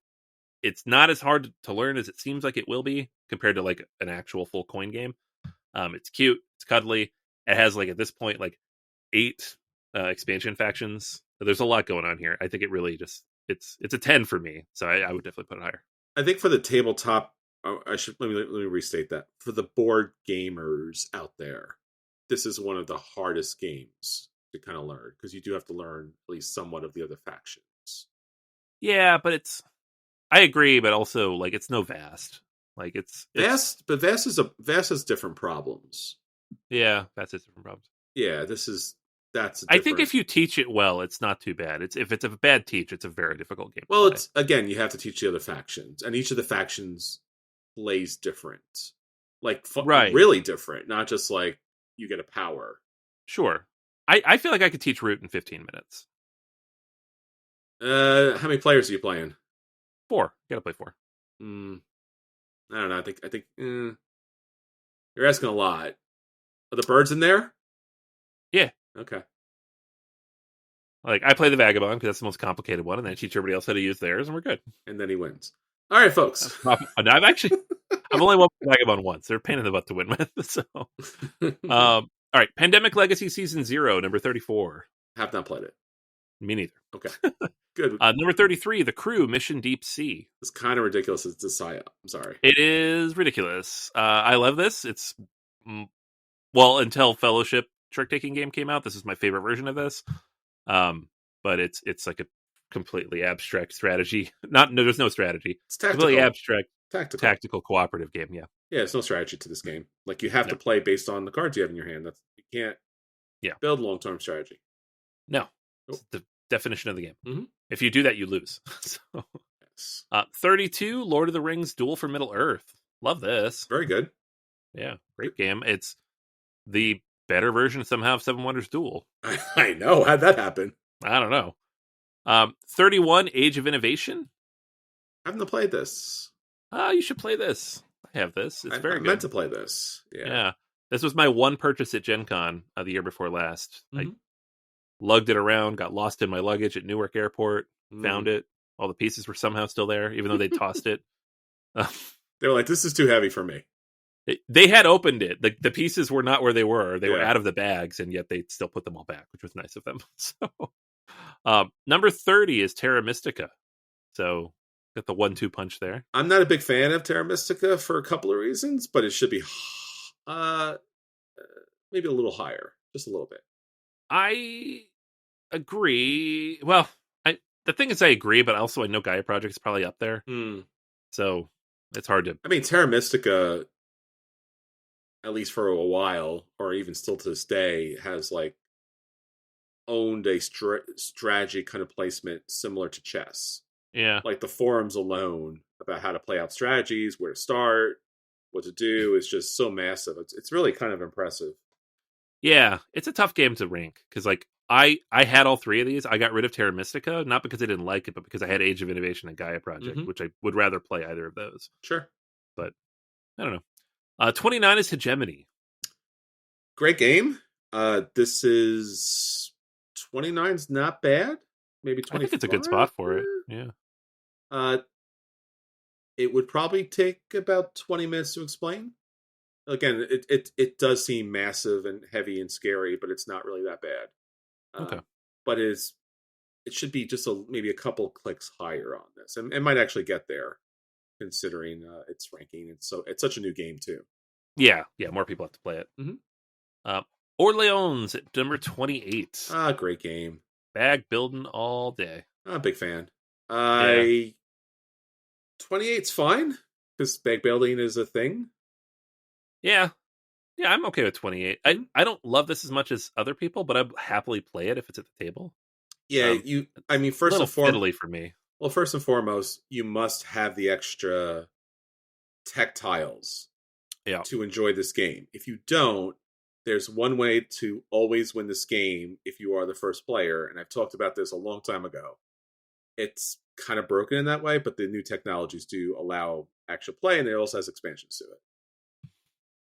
It's not as hard to learn as it seems like it will be compared to like an actual full coin game. It's cute. It's cuddly. It has like at this point like 8 expansion factions. There's a lot going on here. I think it really just it's a 10 for me. So I would definitely put it higher. I think for the tabletop, I should let me restate that. For the board gamers out there, this is one of the hardest games to kind of learn because you do have to learn at least somewhat of the other factions. Yeah, but I agree, but also like it's no Vast. Like it's Vast, but Vast has different problems. Yeah, Vast has different problems. Yeah, I think if you teach it well, it's not too bad. If it's a bad teach, it's a very difficult game. Well, it's again, you have to teach the other factions, and each of the factions plays different, like really different, not just like you get a power. Sure, I feel like I could teach Root in 15 minutes. How many players are you playing? 4. You gotta play 4. I don't know. I think you're asking a lot. Are the birds in there? Yeah. Okay. Like I play the Vagabond because that's the most complicated one, and then I teach everybody else how to use theirs, and we're good. And then he wins. All right, folks. I've only won Vagabond once. They're a pain in the butt to win with. So, all right, Pandemic Legacy Season 0, number 34. Have not played it. Me neither. Okay, good. Number 33, The Crew, Mission Deep Sea. It's kind of ridiculous. It's a psyop. I'm sorry. It is ridiculous. I love this. It's until Fellowship trick-taking game came out, this is my favorite version of this. But it's like a completely abstract strategy. There's no strategy. It's tactical. Completely abstract, tactical cooperative game. Yeah. Yeah, there's no strategy to this game. Like you have to play based on the cards you have in your hand. You can't. Build long-term strategy. No, it's the definition of the game. Mm-hmm. If you do that, you lose. So, yes. 32, Lord of the Rings: Duel for Middle Earth. Love this. Very good. Yeah, great game. It's the better version somehow of Seven Wonders Duel. I know. How'd that happen? I don't know. 31, Age of Innovation. I haven't played this. You should play this. I have this. It's very I good. meant to play this. Yeah. This was my one purchase at Gen Con the year before last. Mm-hmm. I lugged it around, got lost in my luggage at Newark Airport, found it. All the pieces were somehow still there, even though they tossed it. They were like, this is too heavy for me. They had opened it. The pieces were not where they were. They were Yeah. out of the bags, and yet they still put them all back, which was nice of them. So, number 30 is Terra Mystica. So, got the 1-2 punch there. I'm not a big fan of Terra Mystica for a couple of reasons, but it should be maybe a little higher. Just a little bit. I agree. Well, the thing is I agree, but also I know Gaia Project is probably up there. So, it's hard to... I mean, Terra Mystica, at least for a while, or even still to this day, has like owned a strategy kind of placement similar to chess. Yeah. Like the forums alone about how to play out strategies, where to start, what to do is just so massive. It's really kind of impressive. Yeah, it's a tough game to rank because like I had all three of these. I got rid of Terra Mystica, not because I didn't like it, but because I had Age of Innovation and Gaia Project, which I would rather play either of those. Sure. But I don't know. 29 is Hegemony. Great game. This is 29's not bad. Maybe 25. I think it's a good spot for it. Yeah. It would probably take about 20 minutes to explain. Again, it does seem massive and heavy and scary, but it's not really that bad. Okay. But it should be just maybe a couple clicks higher on this, and it might actually get there, considering its ranking. It's such a new game too. Yeah. More people have to play it. Orleans at number 28. Great game. Bag building all day. Big fan. 28's fine because bag building is a thing. Yeah, I'm okay with 28. I don't love this as much as other people, but I'd happily play it if it's at the table. Yeah, I mean, first and foremost, for me. Well, first and foremost, you must have the extra tech tiles to enjoy this game. If you don't, there's one way to always win this game if you are the first player, and I've talked about this a long time ago. It's kind of broken in that way, but the new technologies do allow actual play, and it also has expansions to it.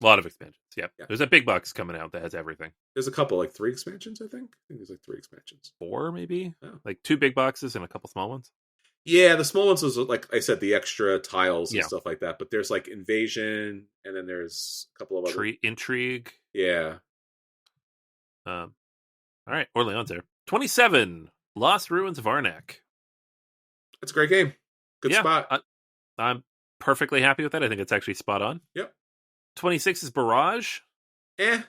A lot of expansions, yeah. There's a big box coming out that has everything. There's a couple, like 3 expansions, I think. I think there's like 3 expansions. 4, maybe? Oh. Like 2 big boxes and a couple small ones? Yeah, the small ones was, like I said, the extra tiles and stuff like that. But there's like Invasion, and then there's a couple of other... Intrigue. Yeah. All right, Orleans there. 27, Lost Ruins of Arnak. It's a great game. Good spot. I'm perfectly happy with that. I think it's actually spot on. Yep. 26 is Barrage. I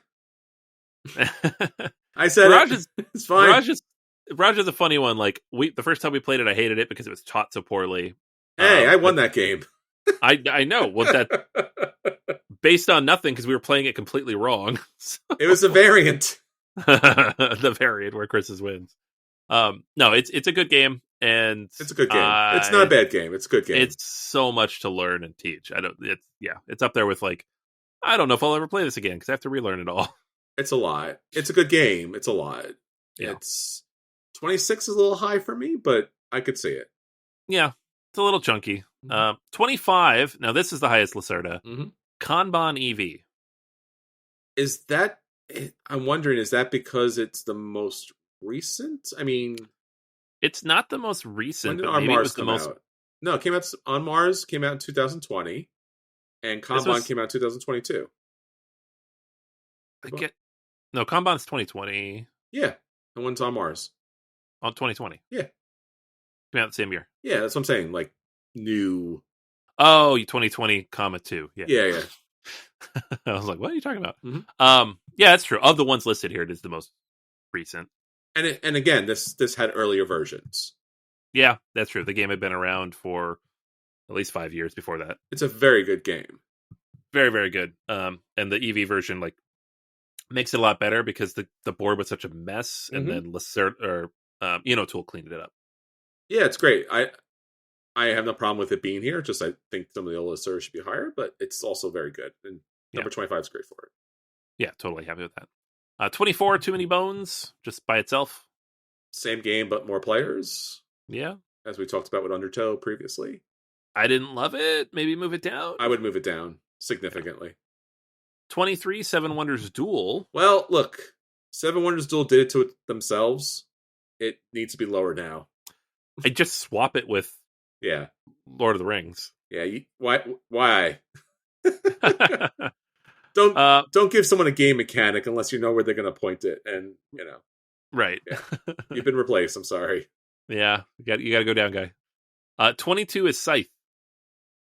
said Barrage it's fine. Barrage is a funny one. Like the first time we played it, I hated it because it was taught so poorly. Hey, I won that game. I know. Well, that based on nothing because we were playing it completely wrong. So. It was a variant. The variant where Chris's wins. No, it's a good game, and it's a good game. It's not a bad game. It's a good game. It's so much to learn and teach. It's up there with like. I don't know if I'll ever play this again because I have to relearn it all. It's a lot. It's a good game. It's a lot. Yeah. It's 26 is a little high for me, but I could see it. Yeah, it's a little chunky. 25. Now this is the highest Lacerda. Kanban EV. Is that? I'm wondering. Is that because it's the most recent? I mean, it's not the most recent. When did but maybe it was come out? No, it came out on Mars. Came out in 2020. And Kanban came out in 2022. No, Kanban's 2020. Yeah, and one's on Mars. On 2020. Yeah. Came out the same year. Yeah, that's what I'm saying. Like, new. Oh, 2020, -2. Yeah. Yeah. I was like, what are you talking about? Yeah, that's true. Of the ones listed here, it is the most recent. And again, this had earlier versions. Yeah, that's true. The game had been around for at least 5 years before that. It's a very good game. Very, very good. And the EV version makes it a lot better because the board was such a mess, and then Tool cleaned it up. Yeah, it's great. I I have no problem with it being here. Just I think some of the illustrators should be higher, but it's also very good. And number 25 is great for it. Yeah, totally happy with that. 24, Too Many Bones, just by itself. Same game, but more players. Yeah. As we talked about with Undertow previously. I didn't love it. Maybe move it down. I would move it down significantly. 23, Seven Wonders Duel. Well, look, Seven Wonders Duel did it to it themselves. It needs to be lower now. I just swap it with Lord of the Rings. Yeah, why? Don't give someone a game mechanic unless you know where they're going to point it, and right. Yeah. You've been replaced. I'm sorry. Yeah, you got to go down, guy. 22 is Scythe.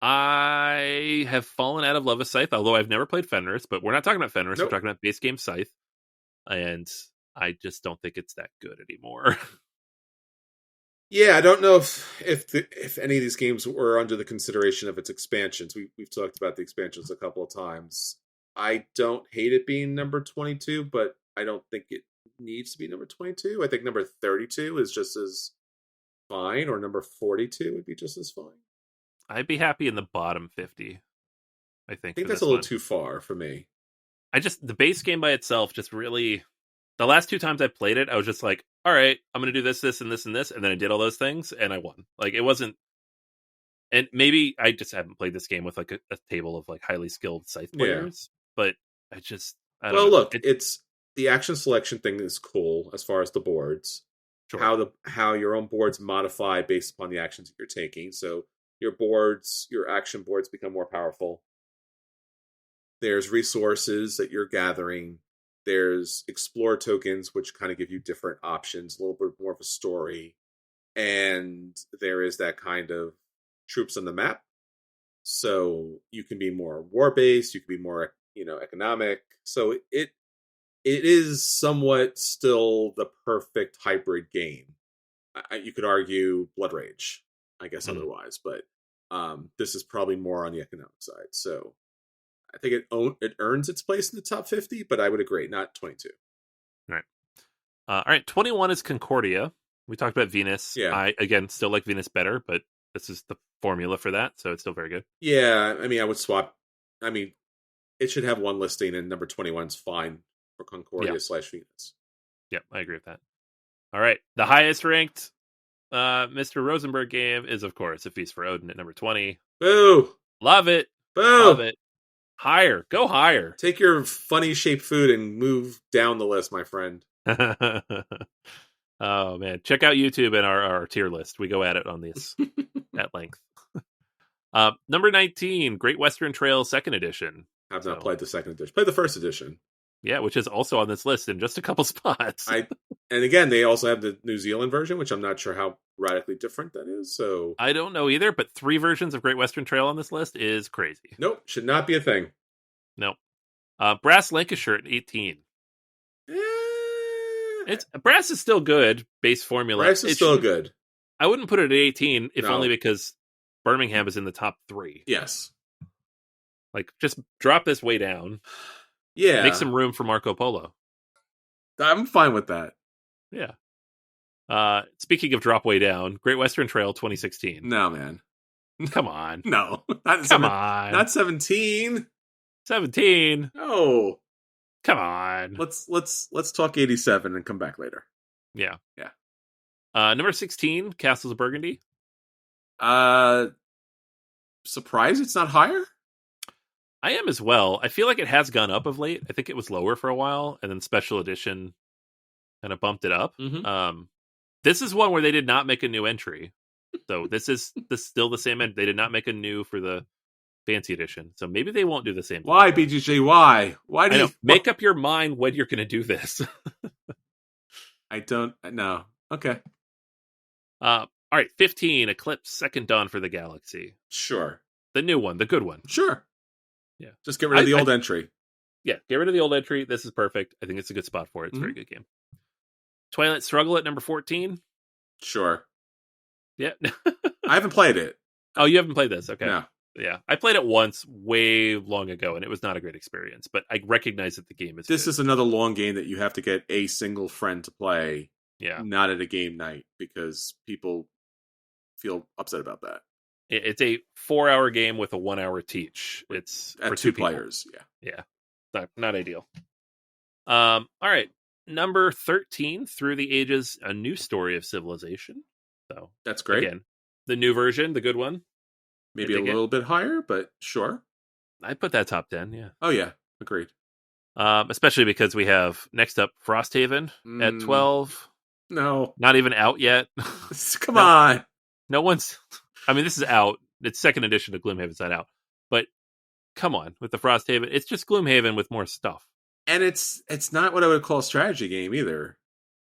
I have fallen out of love with Scythe, although I've never played Fenris, but we're not talking about Fenris. Nope. We're talking about base game Scythe, and I just don't think it's that good anymore. Yeah, I don't know if any of these games were under the consideration of its expansions. We've talked about the expansions a couple of times. I don't hate it being number 22, but I don't think it needs to be number 22. I think number 32 is just as fine, or number 42 would be just as fine. I'd be happy in the bottom 50. I think that's a little too far for me. The base game by itself just really... The last 2 times I played it, I was just like, all right, I'm going to do this, this, and this, and this. And then I did all those things, and I won. Like, it wasn't... And maybe I just haven't played this game with, like, a table of, like, highly skilled Scythe players. But I don't know. Look, it's... The action selection thing is cool as far as the boards. Sure. How your own boards modify based upon the actions that you're taking. So your action boards become more powerful. There's resources that you're gathering. There's explore tokens, which kind of give you different options, a little bit more of a story. And there is that kind of troops on the map. So you can be more war-based, you can be more, economic. So it is somewhat still the perfect hybrid game. You could argue Blood Rage, I guess, otherwise, but this is probably more on the economic side. So I think it earns its place in the top 50, but I would agree, not 22. Right. All right, 21 is Concordia. We talked about Venus. Yeah. I, again, still like Venus better, but this is the formula for that, so it's still very good. Yeah, I would swap. It should have one listing, and number 21 is fine for Concordia / Venus. Yeah, I agree with that. All right, the highest ranked Mr. Rosenberg game is, of course, A Feast for Odin at number 20. Boo! Love it. Boo! Love it. Higher. Go higher. Take your funny shaped food and move down the list, my friend. Oh, man. Check out YouTube and our tier list. We go at it on this at length. Number 19, Great Western Trail 2nd Edition. I've not played the 2nd edition. Played the 1st edition. Yeah, which is also on this list in just a couple spots. And again, they also have the New Zealand version, which I'm not sure how radically different that is. So I don't know either, but 3 versions of Great Western Trail on this list is crazy. Nope, should not be a thing. Nope. Brass Lancashire at 18. Brass is still good, base formula. Brass is still good. I wouldn't put it at 18, if only because Birmingham is in the top 3. Yes. Like, just drop this way down. Yeah. Make some room for Marco Polo. I'm fine with that. Yeah. Speaking of drop way down, Great Western Trail 2016. No, man. Come on. No. Come on. Not 17. 17. No. Come on. Let's talk 87 and come back later. Yeah. Yeah. Number 16, Castles of Burgundy. Surprised it's not higher? I am as well. I feel like it has gone up of late. I think it was lower for a while, and then Special Edition kind of bumped it up. Mm-hmm. This is one where they did not make a new entry. So this is still the same end. They did not make a new for the Fancy Edition. So maybe they won't do the same thing. Why, BGG? Why? Why do you... Make up your mind when you're going to do this. I don't know. Okay. All right, 15, Eclipse, Second Dawn for the Galaxy. Sure. The new one, the good one. Sure. Yeah. Just get rid of the old entry. Yeah, get rid of the old entry. This is perfect. I think it's a good spot for it. It's a very good game. Twilight Struggle at number 14. Sure. Yeah. I haven't played it. Oh, you haven't played this? Okay. No. Yeah. I played it once way long ago, and it was not a great experience, but I recognize that the game is This good. is another long game that you have to get a single friend to play. Yeah. Not at a game night, because people feel upset about that. It's a 4-hour game with a 1-hour teach. It's At for two people. players. Yeah. Yeah, not ideal. All right, number 13, Through the Ages: A New Story of Civilization. So That's great. again, the new version, the good one. Maybe a little bit higher, but sure. I put that top 10. Yeah. Oh yeah, agreed. Especially because we have next up Frosthaven at 12. No, not even out yet. Come on. No one's. I mean, this is out. It's second edition of Gloomhaven's not out, but come on with the Frosthaven. It's just Gloomhaven with more stuff, and it's not what I would call a strategy game either.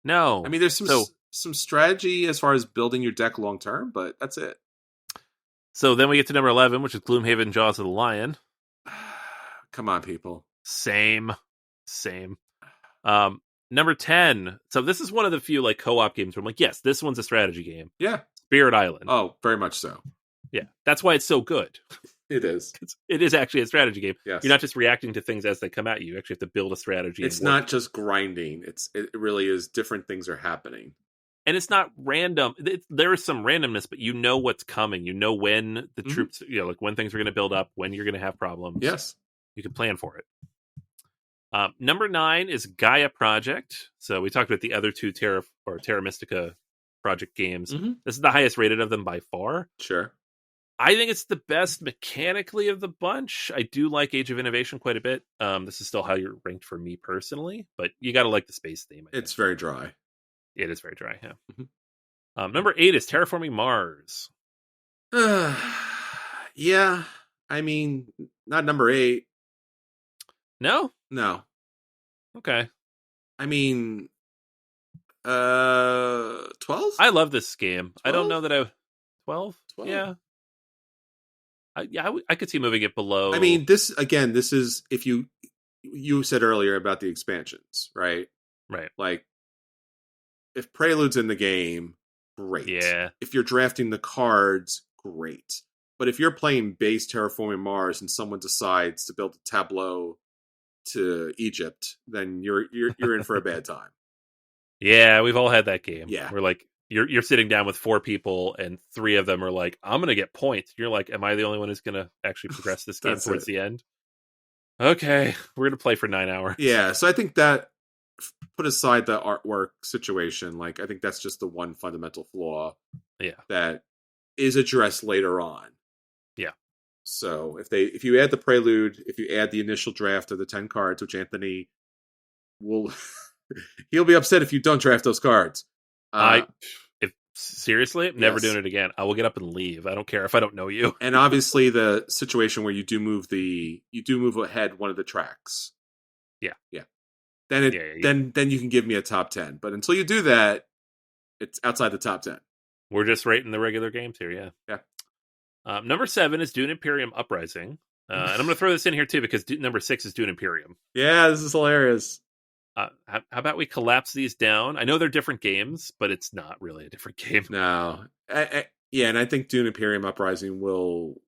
No, I mean, there's some strategy as far as building your deck long term, but that's it. So then we get to number 11, which is Gloomhaven: Jaws of the Lion. Come on, people. Same. Number 10. So this is one of the few like co-op games where I'm like, yes, this one's a strategy game. Yeah. Spirit Island. Oh, very much so. Yeah. That's why it's so good. It is. It is actually a strategy game. Yes. You're not just reacting to things as they come at you. You actually have to build a strategy. It's not just grinding. It really is different things are happening. And it's not random. There is some randomness, but you know what's coming. You know when the troops, like when things are going to build up, when you're going to have problems. Yes. You can plan for it. Number 9 is Gaia Project. So we talked about the other two Terra Mystica project games. Mm-hmm. This is the highest rated of them by far. Sure. I think it's the best mechanically of the bunch. I do like Age of Innovation quite a bit. This is still how you're ranked for me personally, but you got to like the space theme. It's very dry. It is very dry, yeah. Mm-hmm. Number 8 is Terraforming Mars. Yeah. I mean, not number 8. No? No. Okay. I mean, 12? I love this game. 12? I don't know that I... 12? Yeah. I could see moving it below. I mean, this is, if you said earlier about the expansions, right? Right. Like, if Prelude's in the game, great. Yeah. If you're drafting the cards, great. But if you're playing base Terraforming Mars and someone decides to build a tableau to Egypt, then you're in for a bad time. Yeah, we've all had that game. Yeah. We're like, you're sitting down with 4 people and 3 of them are like, I'm going to get points. You're like, am I the only one who's going to actually progress this game towards the end? Okay, we're going to play for 9 hours. Yeah, so I think that, put aside the artwork situation, like I think that's just the one fundamental flaw. Yeah. That is addressed later on. Yeah. So if you add the prelude, if you add the initial draft of the 10 cards, which Anthony will he'll be upset if you don't draft those cards. Seriously, never doing it again. I will get up and leave. I don't care if I don't know you. And obviously the situation where you do move ahead one of the tracks. Yeah. Yeah. Then then you can give me a top 10. But until you do that, it's outside the top 10. We're just rating the regular games here, yeah. Yeah. Number 7 is Dune Imperium Uprising. And I'm going to throw this in here too because number 6 is Dune Imperium. Yeah, this is hilarious. How about we collapse these down? I know they're different games, but it's not really a different game. No. Yeah, and I think Dune Imperium Uprising will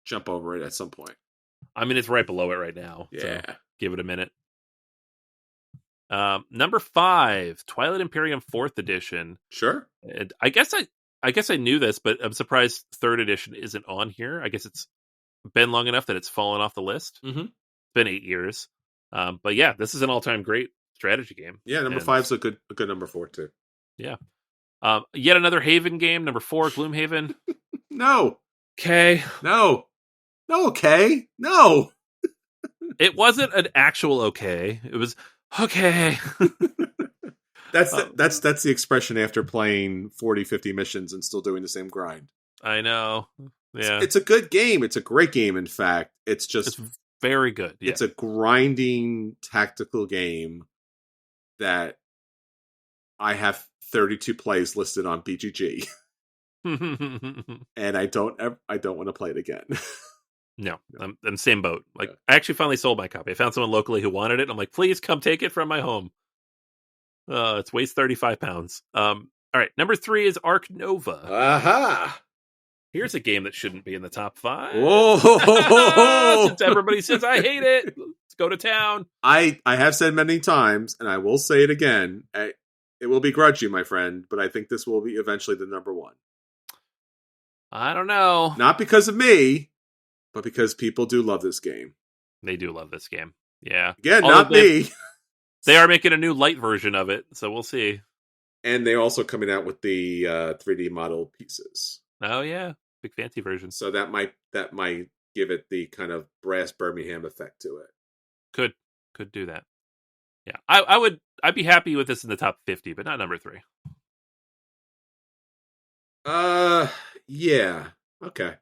jump over it at some point. I mean, it's right below it right now. Yeah. So give it a minute. Number 5, Twilight Imperium 4th Edition. Sure. And I guess I knew this, but I'm surprised 3rd edition isn't on here. I guess it's been long enough that it's fallen off the list. Mm-hmm. It's been 8 years. But yeah, this is an all-time great strategy game. Yeah, number 5's a good number 4 too. Yeah. Yet another Haven game, number 4, Gloomhaven. No. Okay. No. Okay. No. It wasn't an actual okay. It was okay. That's the expression after playing 40, 50 missions and still doing the same grind. I know. Yeah. It's a good game. It's a great game, in fact. It's very good. Yeah. It's a grinding tactical game that I have 32 plays listed on BGG. And I don't want to play it again. No, I'm same boat. Like, I actually finally sold my copy. I found someone locally who wanted it. I'm like, please come take it from my home. It weighs 35 pounds. All right, number 3 is Arc Nova. Aha! Here's a game that shouldn't be in the top 5. Whoa! Since everybody says I hate it, let's go to town. I have said many times, and I will say it again. It will begrudge you, my friend, but I think this will be eventually the number 1. I don't know. Not because of me, but because people do love this game. They do love this game. Yeah. Again, Although not me. they are making a new light version of it, so we'll see. And they're also coming out with the 3D model pieces. Oh yeah, big fancy version. So that might give it the kind of brass Birmingham effect to it. Could do that. Yeah, I'd be happy with this in the top 50, but not number 3. Yeah, okay.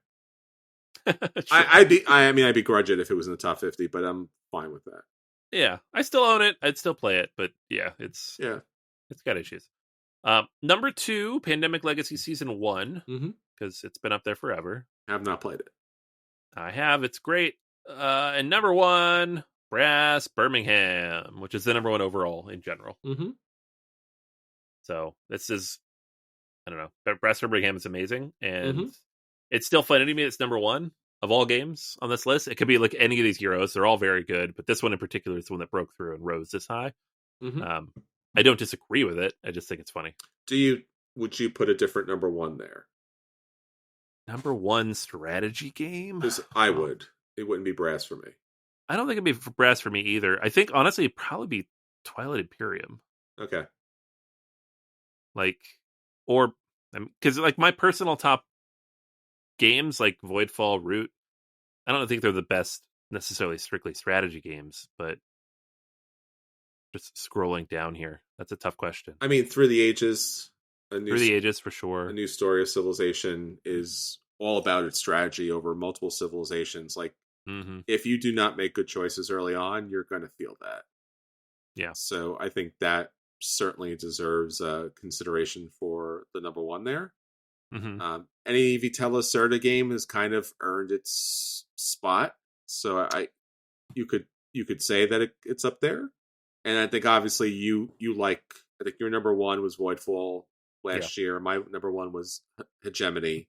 Sure. I'd begrudge it if it was in the top 50, but I'm fine with that. Yeah, I still own it. I'd still play it, but yeah, it's got issues. Number 2, Pandemic Legacy Season 1, because it's been up there forever. I have not played it. I have. It's great. And number 1, Brass Birmingham, which is the number 1 overall in general. So this is, I don't know, Brass Birmingham is amazing, and it's still funny to me. It's number 1 of all games on this list. It could be like any of these Euros; they're all very good, but this one in particular is the one that broke through and rose this high. I don't disagree with it. I just think it's funny. Would you put a different number 1 there? Number 1 strategy game? Because I would. It wouldn't be Brass for me. I don't think it'd be Brass for me either. I think honestly, it'd probably be Twilight Imperium. Okay. Like, or because like my personal top games like Voidfall, Root, I don't think they're the best necessarily strictly strategy games, but just scrolling down here, that's a tough question. I mean, Through the Ages, Through the Ages for sure. A New Story of Civilization is all about its strategy over multiple civilizations. Like, if you do not make good choices early on, you're going to feel that. Yeah. So I think that certainly deserves consideration for the number 1 there. Any Vitella Serta game has kind of earned its spot, so you could say that it's up there. And I think obviously you like, I think your number 1 was Voidfall last year. My number 1 was Hegemony.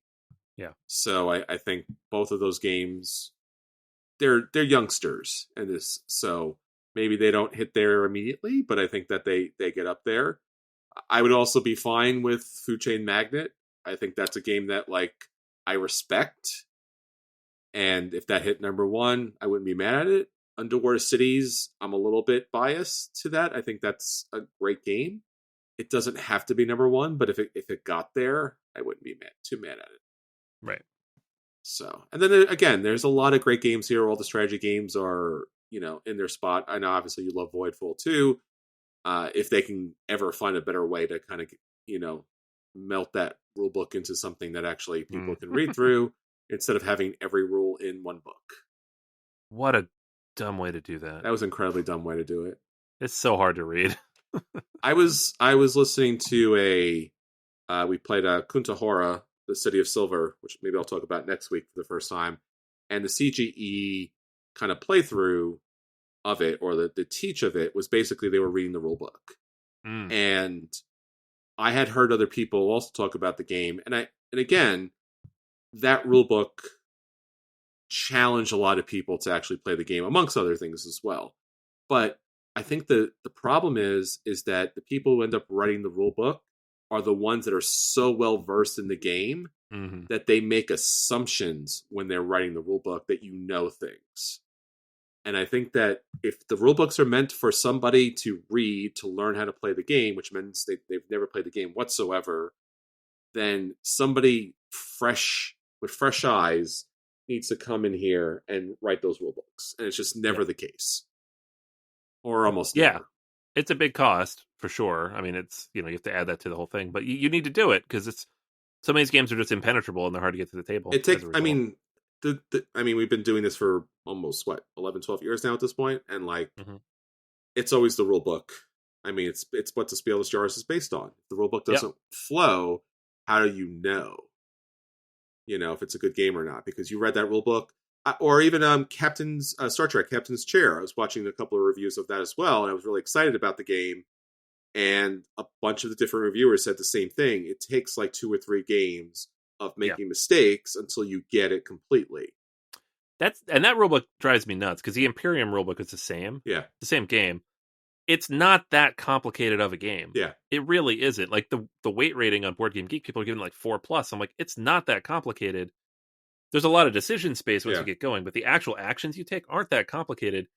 Yeah. So I think both of those games, they're youngsters in this, so maybe they don't hit there immediately, but I think that they get up there. I would also be fine with Food Chain Magnet. I think that's a game that like I respect, and if that hit number 1, I wouldn't be mad at it. Underwater Cities, I'm a little bit biased to that. I think that's a great game. It doesn't have to be number 1, but if it got there, I wouldn't be too mad at it. Right. So, and then again, there's a lot of great games here. All the strategy games are, in their spot. I know obviously you love Voidfall too. If they can ever find a better way to kind of, melt that rule book into something that actually people can read through instead of having every rule in one book. What a dumb way to do that. That was an incredibly dumb way to do it. It's so hard to read. I was listening to we played a Kuntahora, the City of Silver, which maybe I'll talk about next week for the first time. And the CGE kind of playthrough of it, or the teach of it, was basically they were reading the rule book. And I had heard other people also talk about the game. And again, that rule book challenged a lot of people to actually play the game, amongst other things as well. But I think the problem is that the people who end up writing the rule book are the ones that are so well versed in the game that they make assumptions when they're writing the rule book that things. And I think that if the rule books are meant for somebody to read, to learn how to play the game, which means they've never played the game whatsoever, then somebody with fresh eyes needs to come in here and write those rule books. And it's just never the case. Or almost never. It's a big cost for sure. I mean, it's, you have to add that to the whole thing, but you need to do it because some of these games are just impenetrable and they're hard to get to the table. It takes, I mean, we've been doing this for almost 11, 12 years now at this point, and it's always the rule book. I mean, it's what the Spiel des Jahres is based on. If the rule book doesn't flow, how do you know? If it's a good game or not, because you read that rule book. Or even Star Trek Captain's Chair. I was watching a couple of reviews of that as well, and I was really excited about the game. And a bunch of the different reviewers said the same thing. It takes like 2 or 3 games of making mistakes until you get it completely. That rulebook drives me nuts because the Imperium rulebook is the same. Yeah, the same game. it's not that complicated of a game. Yeah. It really isn't. Like the weight rating on Board Game Geek, people are giving like 4+. I'm like, it's not that complicated. There's a lot of decision space once you get going, but the actual actions you take aren't that complicated.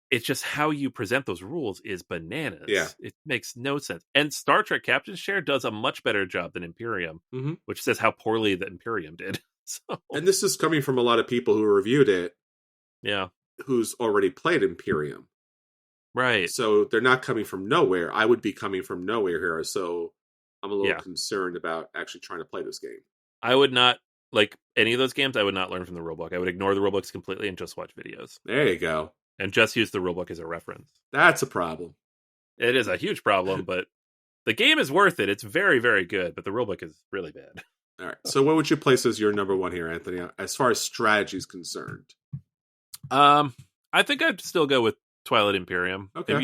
It's just how you present those rules is bananas. Yeah. It makes no sense. And Star Trek Captain's Chair does a much better job than Imperium, which says how poorly the Imperium did. So. And this is coming from a lot of people who reviewed it. Yeah. Who's already played Imperium. Right. So they're not coming from nowhere. I would be coming from nowhere here. So I'm a little concerned about actually trying to play this game. I would not, like any of those games, I would not learn from the rulebook. I would ignore the rulebooks completely and just watch videos. There you go. And just use the rulebook as a reference. That's a problem. It is a huge problem, but the game is worth it. It's very, very good, but the rulebook is really bad. All right. So what would you place as your number one here, Anthony, as far as strategy is concerned? I think I'd still go with Twilight Imperium. Okay.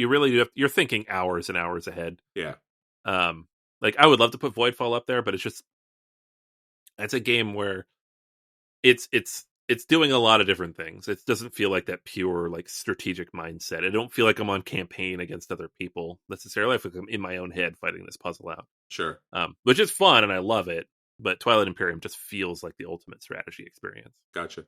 You're thinking hours and hours ahead. Yeah. Like I would love to put Voidfall up there, but it's a game where it's doing a lot of different things. It doesn't feel like that pure like strategic mindset. I don't feel like I'm on campaign against other people necessarily. I feel like I'm in my own head fighting this puzzle out. Sure. Which is fun and I love it, but Twilight Imperium just feels like the ultimate strategy experience. Gotcha.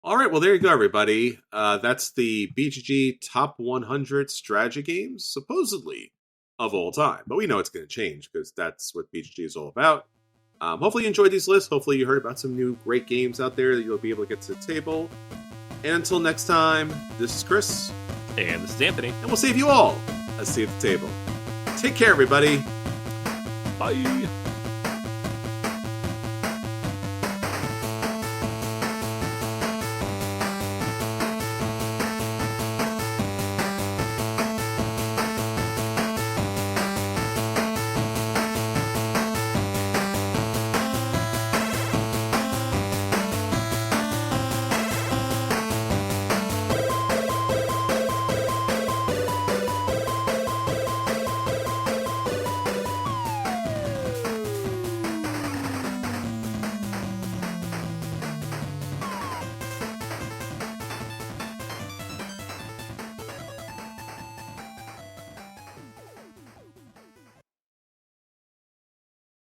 All right, well, there you go, everybody. That's the BGG Top 100 Strategy Games, supposedly, of all time. But we know it's going to change, because that's what BGG is all about. Hopefully you enjoyed these lists. Hopefully you heard about some new great games out there that you'll be able to get to the table. And until next time, this is Chris. And this is Anthony. And we'll save you all a seat at the table. Take care, everybody. Bye.